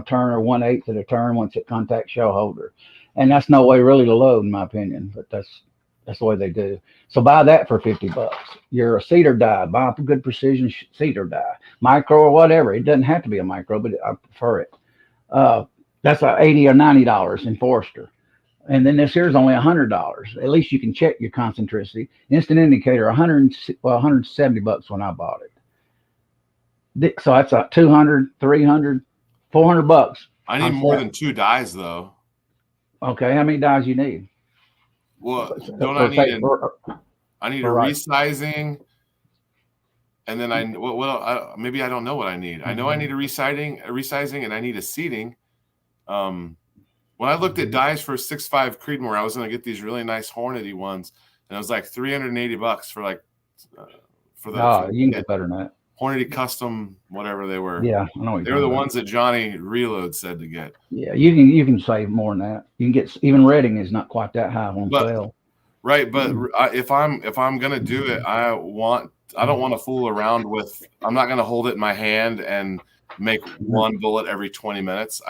turn or 1/8 of the turn once it contacts shell holder. And that's no way really to load, in my opinion, but that's the way they do. So buy that for $50. You're a cedar die, buy a good precision cedar die, micro or whatever. It doesn't have to be a micro, but I prefer it. That's $80 or $90 in Forster. And then this here is only $100. At least you can check your concentricity. Instant indicator, $170 when I bought it. So that's like $200, $300, $400. I need more than 2 dies though. Okay, how many dies you need? Well, I need a resizing, and then maybe I don't know what I need. I know I need a resizing, and I need a seating. When I looked at dies for 6.5 Creedmoor, I was going to get these really nice Hornady ones, and it was like $380 for like you can get better than that. Hornady custom, whatever they were. Yeah, I know. They were the ones that Johnny Reload said to get. Yeah, you can save more than that. You can get even Redding is not quite that high on sale. Right, but if I'm gonna do it, I don't want to fool around with. I'm not gonna hold it in my hand and make one bullet every 20 minutes.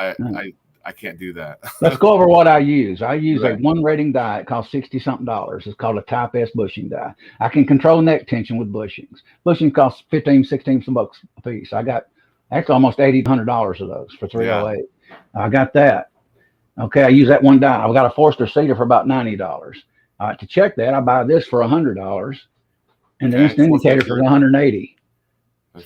I can't do that. Let's go over what I use. I use a 1 rating die. It costs $60-something. It's called a Type S bushing die. I can control neck tension with bushings. Bushings cost $15-$16 a piece. I got actually almost $100 of those for 308. Yeah. I got that. Okay, I use that one die. I've got a Forster Cedar for about $90. All right, to check that, I buy this for $100, and the instant indicator for $180.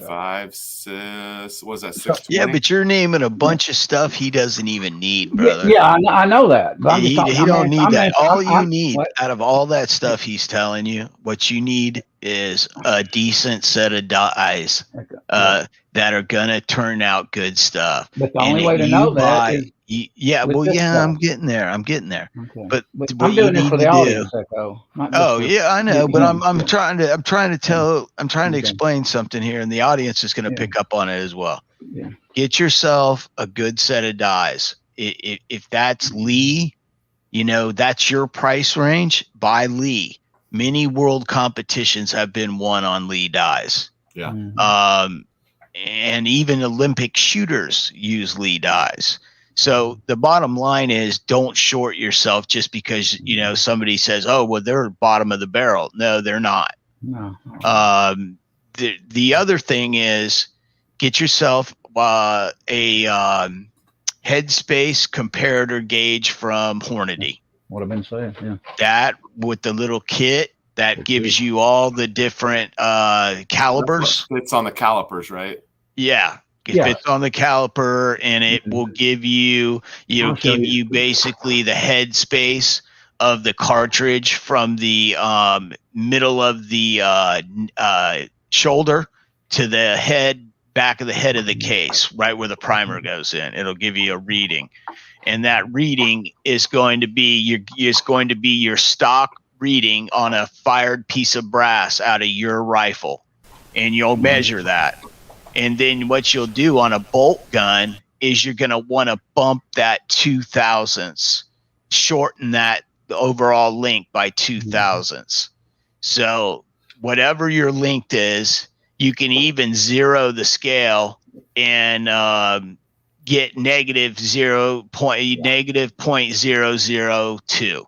5, 6, was that 6? Yeah, but you're naming a bunch of stuff he doesn't even need, brother. Yeah, I know that. But he don't need that. All you need out of all that stuff he's telling you, what you need is a decent set of dies that are gonna turn out good stuff. But the only way to know that is I'm getting there. Okay. But what I'm doing this for the audience, I know. But I'm trying to explain something here, and the audience is going to pick up on it as well. Yeah. Get yourself a good set of dies. If that's Lee, that's your price range. Buy Lee. Many world competitions have been won on Lee dies. Yeah. And even Olympic shooters use Lee dies. So the bottom line is, don't short yourself just because, somebody says, "Oh, well, they're bottom of the barrel." No, they're not. No. The other thing is, get yourself a headspace comparator gauge from Hornady. What I've been saying, yeah. That with the little kit that gives you all the different calibers. It's on the calipers, right? Yeah. It fits on the caliper, and it will give you, basically the headspace of the cartridge from the middle of the shoulder to the head, back of the head of the case, right where the primer goes in. It'll give you a reading, and that reading is going to be your stock reading on a fired piece of brass out of your rifle, and you'll measure that. And then what you'll do on a bolt gun is you're going to want to bump that 2/1000ths, shorten that overall length by 2/1000ths. So whatever your length is, you can even zero the scale and get negative 0.002.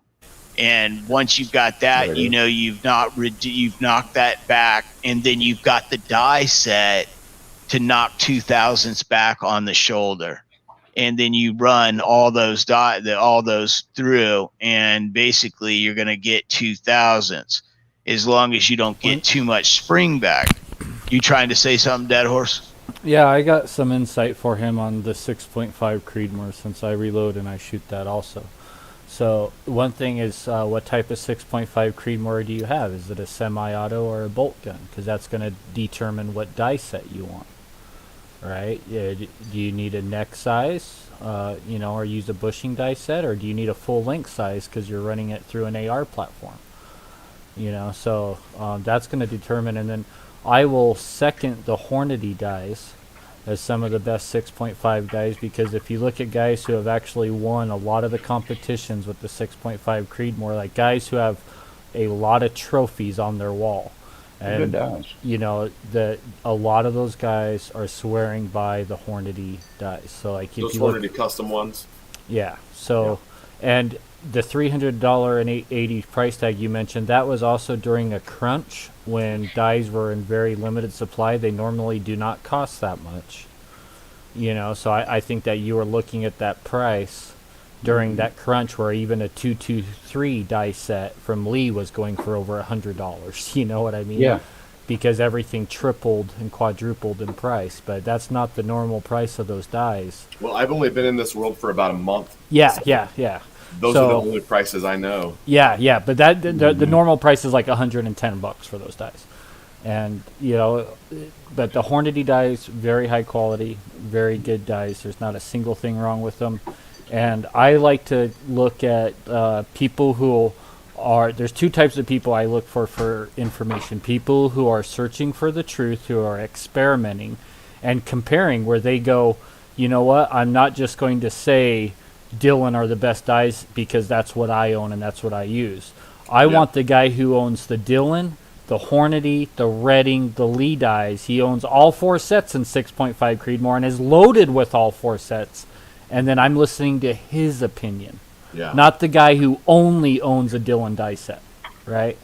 And once you've got that, you've knocked that back, and then you've got the die set to knock 2/1000ths back on the shoulder, and then you run all those through, and basically you're going to get 2/1000ths, as long as you don't get too much spring back. You trying to say something, Dead Horse? Yeah, I got some insight for him on the 6.5 Creedmoor, since I reload and I shoot that also. So one thing is, what type of 6.5 Creedmoor do you have? Is it a semi-auto or a bolt gun? Because that's going to determine what die set you want. Right? Yeah, do you need a neck size, or use a bushing die set, or do you need a full length size because you're running it through an AR platform? So that's going to determine. And then I will second the Hornady dies as some of the best 6.5 guys, because if you look at guys who have actually won a lot of the competitions with the 6.5 Creedmoor, like guys who have a lot of trophies on their wall. And, a lot of those guys are swearing by the Hornady dies. So, like, if those you Hornady custom ones. Yeah. So, and the $300 and $880 price tag you mentioned, that was also during a crunch when dies were in very limited supply. They normally do not cost that much. So I think that you were looking at that price during that crunch where even a 223 die set from Lee was going for over $100. You know what I mean? Yeah. Because everything tripled and quadrupled in price, but that's not the normal price of those dies. Well, I've only been in this world for about a month. Yeah, so yeah. Those are the only prices I know. Yeah, but that the normal price is like $110 for those dies. And, but the Hornady dies, very high quality, very good dies. There's not a single thing wrong with them. And I like to look at people who there's two types of people I look for information. People who are searching for the truth, who are experimenting and comparing, where they go, you know what, I'm not just going to say Dylan are the best dies because that's what I own and that's what I use. I want the guy who owns the Dylan, the Hornady, the Redding, the Lee dies. He owns all 4 sets in 6.5 Creedmoor and is loaded with all 4 sets. And then I'm listening to his opinion. Yeah. Not the guy who only owns a Dylan die set, right?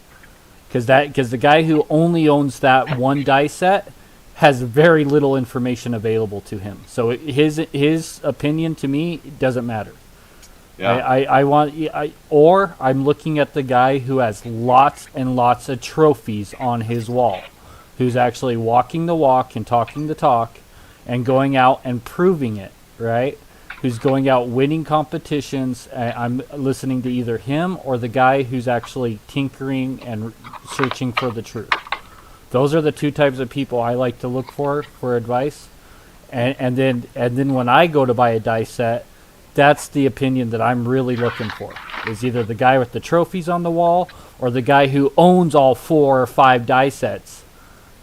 Because the guy who only owns that one die set has very little information available to him. So his opinion to me doesn't matter. Yeah. Or I'm looking at the guy who has lots and lots of trophies on his wall, who's actually walking the walk and talking the talk, and going out and proving it, right? Who's going out winning competitions. I'm listening to either him or the guy who's actually tinkering and searching for the truth. Those are the two types of people I like to look for advice. And then when I go to buy a die set, that's the opinion that I'm really looking for. Is either the guy with the trophies on the wall or the guy who owns all 4 or 5 die sets,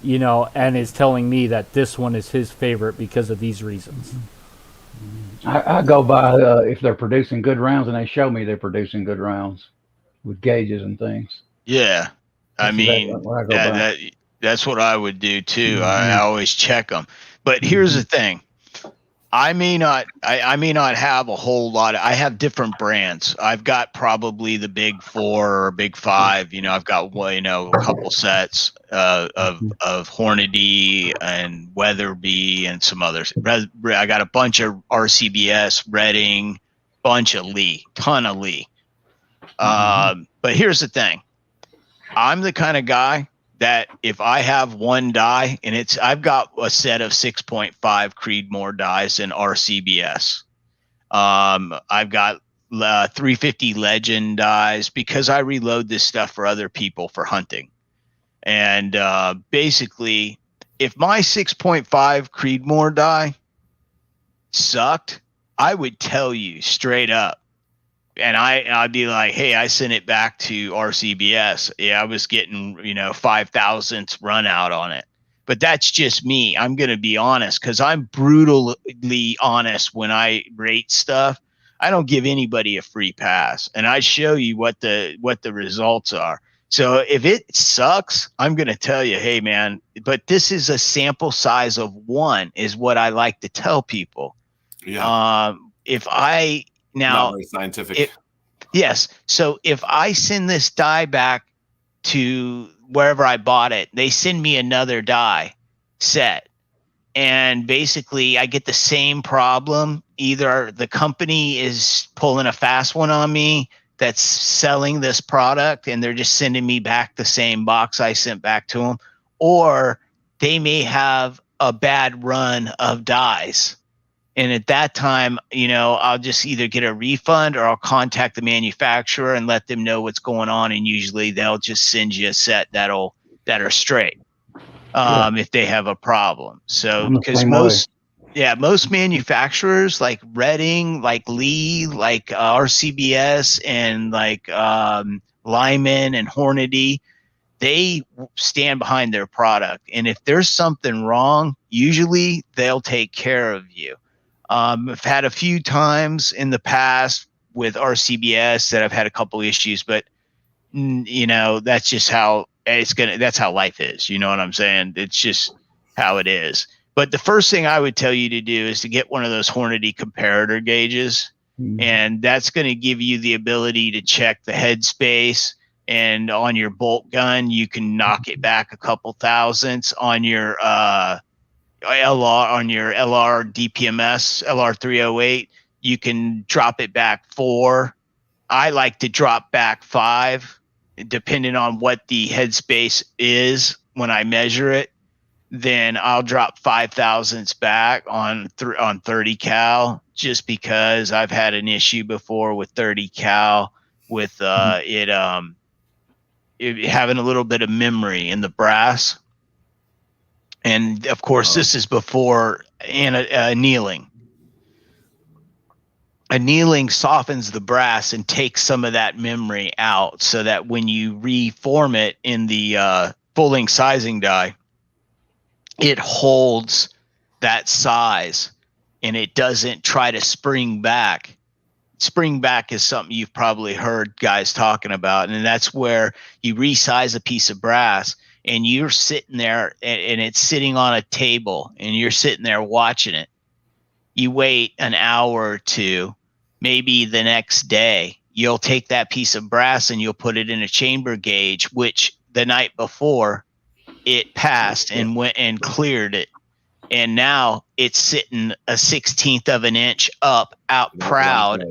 and is telling me that this one is his favorite because of these reasons. I go by if they're producing good rounds, and they show me they're producing good rounds with gauges and things. Yeah, that's what I would do too. I always check them. But here's the thing: I may not. I may not have a whole lot. I have different brands. I've got probably the big four or big five. You know, I've got a couple sets of Hornady and Weatherby and some others. I got a bunch of RCBS, Redding, bunch of Lee, ton of Lee. But here's the thing. I'm the kind of guy that if I have one die and I've got a set of 6.5 Creedmoor dies in RCBS. I've got 350 Legend dies because I reload this stuff for other people for hunting. And basically, if my 6.5 Creedmoor die sucked, I would tell you straight up. And I'd be like, hey, I sent it back to RCBS. Yeah, I was getting, 5,000th run out on it. But that's just me. I'm going to be honest because I'm brutally honest when I rate stuff. I don't give anybody a free pass. And I show you what the results are. So if it sucks, I'm going to tell you, hey, man, but this is a sample size of one is what I like to tell people. Yeah. Now, not very scientific. Yes. So if I send this die back to wherever I bought it, they send me another die set. And basically I get the same problem. Either the company is pulling a fast one on me that's selling this product and they're just sending me back the same box I sent back to them, or they may have a bad run of dies. And at that time, I'll just either get a refund or I'll contact the manufacturer and let them know what's going on. And usually they'll just send you a set that are straight if they have a problem. So because most manufacturers like Redding, like Lee, like RCBS and like Lyman and Hornady, they stand behind their product. And if there's something wrong, usually they'll take care of you. I've had a few times in the past with RCBS that I've had a couple issues, but that's just how that's how life is. You know what I'm saying? It's just how it is. But the first thing I would tell you to do is to get one of those Hornady comparator gauges. And that's going to give you the ability to check the headspace. And on your bolt gun, you can knock it back a couple thousandths. On your LR DPMS LR308, you can drop it back 4. I like to drop back 5, depending on what the headspace is when I measure it. Then I'll drop 5 thousandths back on 30 cal, just because I've had an issue before with 30 cal with it having a little bit of memory in the brass. And of course, this is before annealing. Annealing softens the brass and takes some of that memory out, so that when you reform it in the full-length sizing die, it holds that size and it doesn't try to spring back. Spring back is something you've probably heard guys talking about, and that's where you resize a piece of brass and you're sitting there and it's sitting on a table and you're sitting there watching it. You wait an hour or two, maybe the next day, you'll take that piece of brass and you'll put it in a chamber gauge, which the night before it passed and went and cleared it. And now it's sitting a 1/16 of an inch up, proud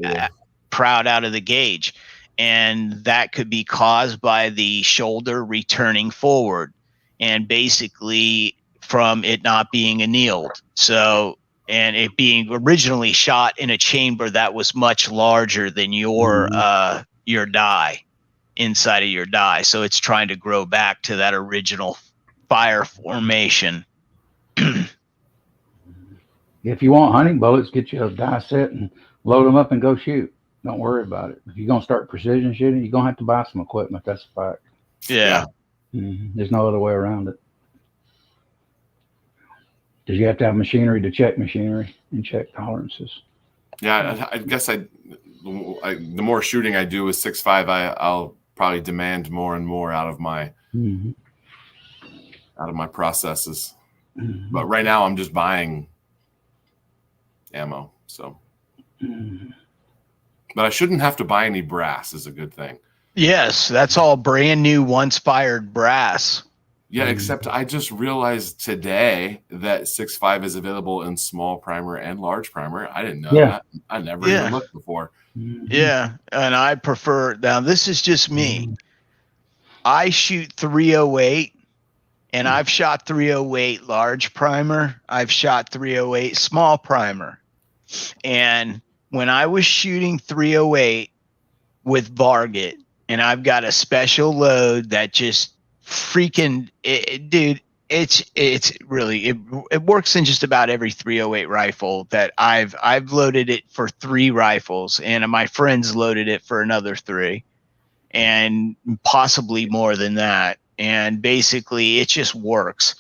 out of the gauge. And that could be caused by the shoulder returning forward and basically from it not being annealed. So, and it being originally shot in a chamber that was much larger than your die, inside of your die. So it's trying to grow back to that original fire formation. If you want hunting bullets, get you a die set and load them up and go shoot. Don't worry about it. If you're going to start precision shooting, you're going to have to buy some equipment. That's a fact. Yeah. There's no other way around it. Because you have to have machinery to check machinery and check tolerances. Yeah, I guess the more shooting I do with 6.5, I'll probably demand more and more out of my processes. But right now I'm just buying ammo. So, but I shouldn't have to buy any brass is a good thing. Yes, that's all brand new, once fired brass. Yeah, except I just realized today that 6.5 is available in small primer and large primer. I didn't know that. I never even looked before. Yeah, and I prefer, now this is just me. I shoot 308, and I've shot 308 large primer. I've shot 308 small primer. And when I was shooting 308 with Varget, and I've got a special load that just freaking, dude, it's really, it works in just about every 308 rifle that I've loaded it for 3 rifles, and my friends loaded it for another 3, and possibly more than that. And basically it just works.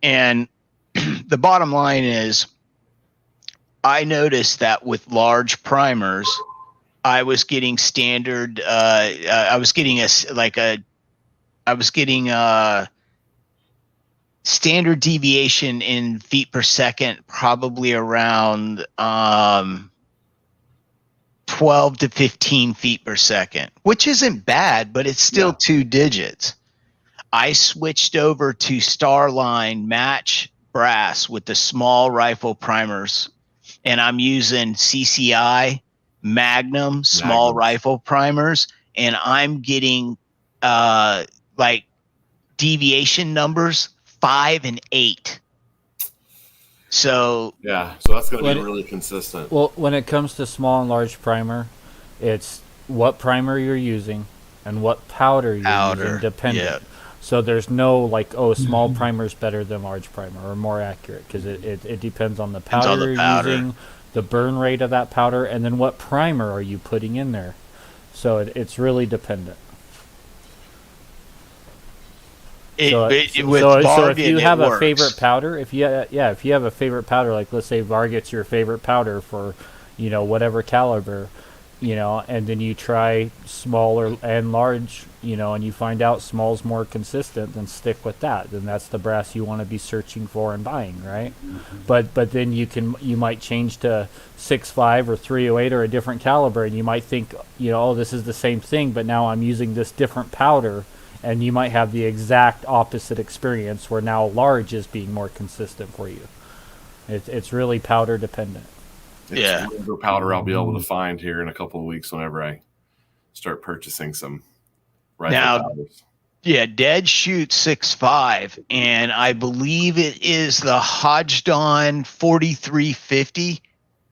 And the bottom line is, I noticed that with large primers, I was getting standard. I was getting a standard deviation in feet per second, probably around 12 to 15 feet per second, which isn't bad, but it's still 2 digits. I switched over to Starline match brass with the small rifle primers, and I'm using CCI Magnum small rifle primers, and I'm getting like deviation numbers 5 and 8. So so that's going to be really consistent. Well, when it comes to small and large primer, it's what primer you're using and what powder you're using dependent. So there's no like, oh, small primer is better than large primer or more accurate, because it depends on the powder you're using, the burn rate of that powder, and then what primer are you putting in there. So it's really dependent. So if you have a favorite powder, if you have a favorite powder, like let's say Varget's your favorite powder for, whatever caliber, and then you try smaller and large, and you find out small's more consistent, then stick with that. Then that's the brass you want to be searching for and buying, right? But then you might change to 6.5 or 308 or a different caliber, and you might think, oh, this is the same thing, but now I'm using this different powder, and you might have the exact opposite experience where now large is being more consistent for you. It's really powder dependent. It's whatever powder I'll be able to find here in a couple of weeks whenever I start purchasing some rifle powders. Yeah, Dead shoots 6.5, and I believe it is the Hodgdon 4350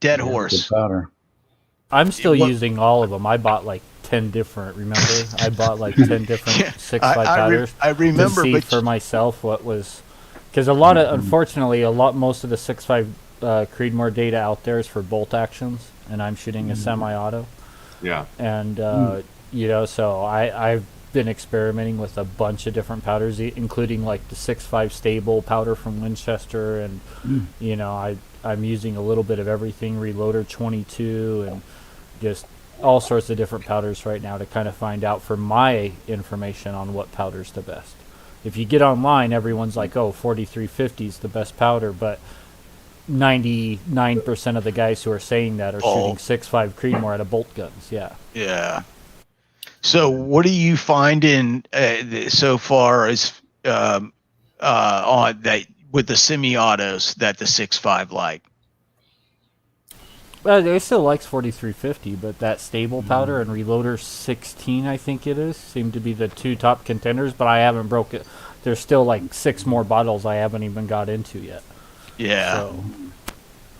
Dead Horse powder. I'm still using all of them. I bought like 10 different. Remember, I bought like 10 different 6.5 powders. I remember, to see for myself what was, because unfortunately, most of the 6.5 Creedmoor data out there is for bolt actions, and I'm shooting a semi-auto. Yeah. And so I've been experimenting with a bunch of different powders, including like the 6.5 stable powder from Winchester, and I'm using a little bit of everything, Reloader 22, and just all sorts of different powders right now to kind of find out for my information on what powder's the best. If you get online, everyone's like, oh, 4350 is the best powder, but 99% of the guys who are saying that are shooting 6.5 Creedmoor out of bolt guns. Yeah. So what are you finding so far as on that with the semi-autos that the 6.5 like? Well, it still likes 4350, but that stable powder and Reloader 16, I think it is, seem to be the 2 top contenders, but I haven't broke it. There's still like 6 more bottles I haven't even got into yet. Yeah. So.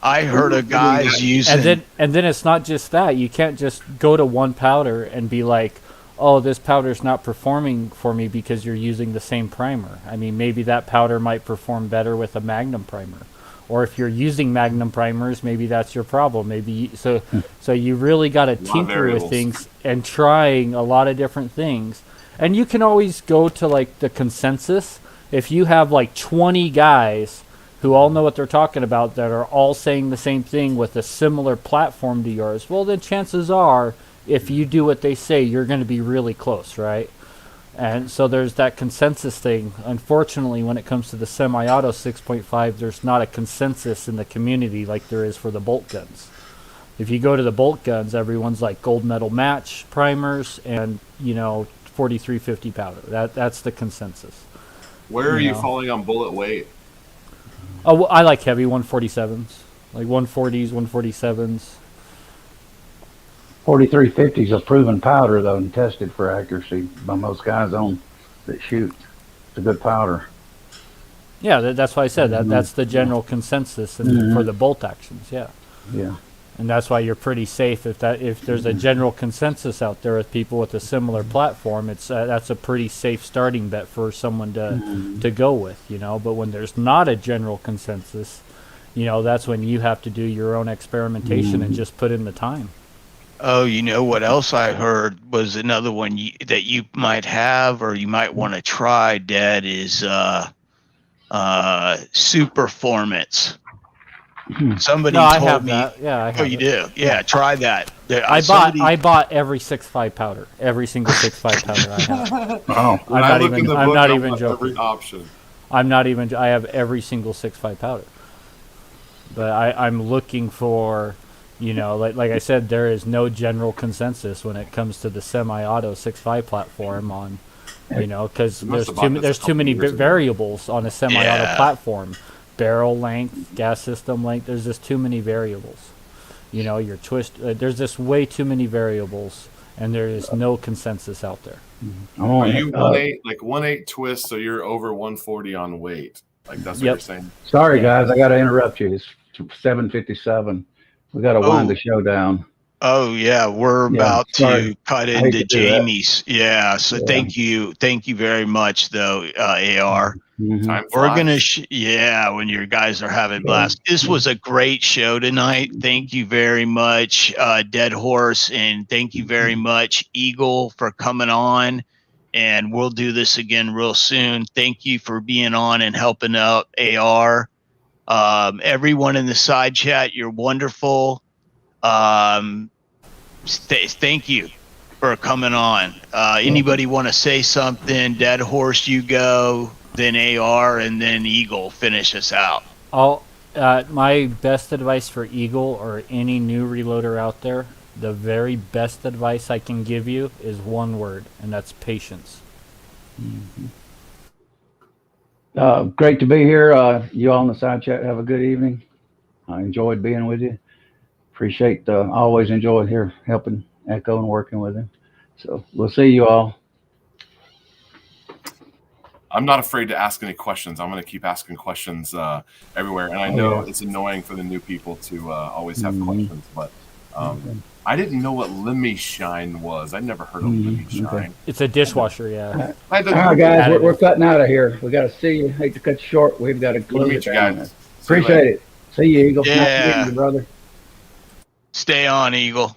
I heard of guys using... And then it's not just that. You can't just go to one powder and be like, oh, this powder's not performing for me because you're using the same primer. I mean, maybe that powder might perform better with a Magnum primer. Or if you're using Magnum primers, maybe that's your problem. So you really got to tinker with things and trying a lot of different things. And you can always go to like the consensus. If you have like 20 guys who all know what they're talking about that are all saying the same thing with a similar platform to yours, well, then chances are, if you do what they say, you're going to be really close, right? And so there's that consensus thing. Unfortunately, when it comes to the semi-auto 6.5, there's not a consensus in the community like there is for the bolt guns. If you go to the bolt guns, everyone's like gold medal match primers and 4350 powder. That's the consensus. Where are you falling on bullet weight? Oh, I like heavy 147s, like 140s, 147s. 4350 is a proven powder though, and tested for accuracy by most guys on that shoot. It's a good powder. Yeah, that's why I said that. That's the general consensus for the bolt actions. Yeah. Yeah. And that's why you're pretty safe if there's a general consensus out there with people with a similar platform. That's a pretty safe starting bet for someone to go with, But when there's not a general consensus, that's when you have to do your own experimentation and just put in the time. Oh, what else I heard was another one that you might have or you might want to try, Dad, is Superformance. Somebody I told have me. that. Yeah, I have. Oh, you do? Yeah, try that. I bought every 6.5 powder, every single 6.5 powder I have. Oh, I'm not even joking. Every option. I have every single 6.5 powder. But I'm looking for, like I said, there is no general consensus when it comes to the semi-auto 6.5 platform on, because there's too many variables on a semi-auto platform. Barrel length, gas system length. There's just too many variables. Your twist. There's just way too many variables, and there is no consensus out there. Are you 1.8 like 1.8 twist? So you're over 140 on weight. Like that's what you're saying. Sorry, guys, I got to interrupt you. It's 7:57. We got to wind the show down. Oh yeah, we're about to cut into Jamie's. Yeah, so thank you very much, though, AR. We're gonna, when your guys are having blast. This was a great show tonight. Thank you very much, Dead Horse, and thank you very much, Eagle, for coming on. And we'll do this again real soon. Thank you for being on and helping out AR. Everyone in the side chat, you're wonderful. Thank you for coming on. Anybody want to say something? Dead Horse, you go, then AR, and then Eagle finish us out. My best advice for Eagle or any new reloader out there, the very best advice I can give you is one word, and that's patience. Great to be here. You all in the side chat, have a good evening. I enjoyed being with you. Appreciate, always enjoyed here helping Echo and working with him. So we'll see you all. I'm not afraid to ask any questions. I'm going to keep asking questions everywhere. And I know it's annoying for the new people to always have questions, but I didn't know what Lemmy Shine was. I'd never heard of Lemmy Shine. It's a dishwasher, yeah. All right, guys, we're cutting out of here. We got to see you. Hate to cut you short. We've got to close it down. Appreciate it. See you, Eagle. Yeah. Nice to meet you, brother. Stay on, Eagle.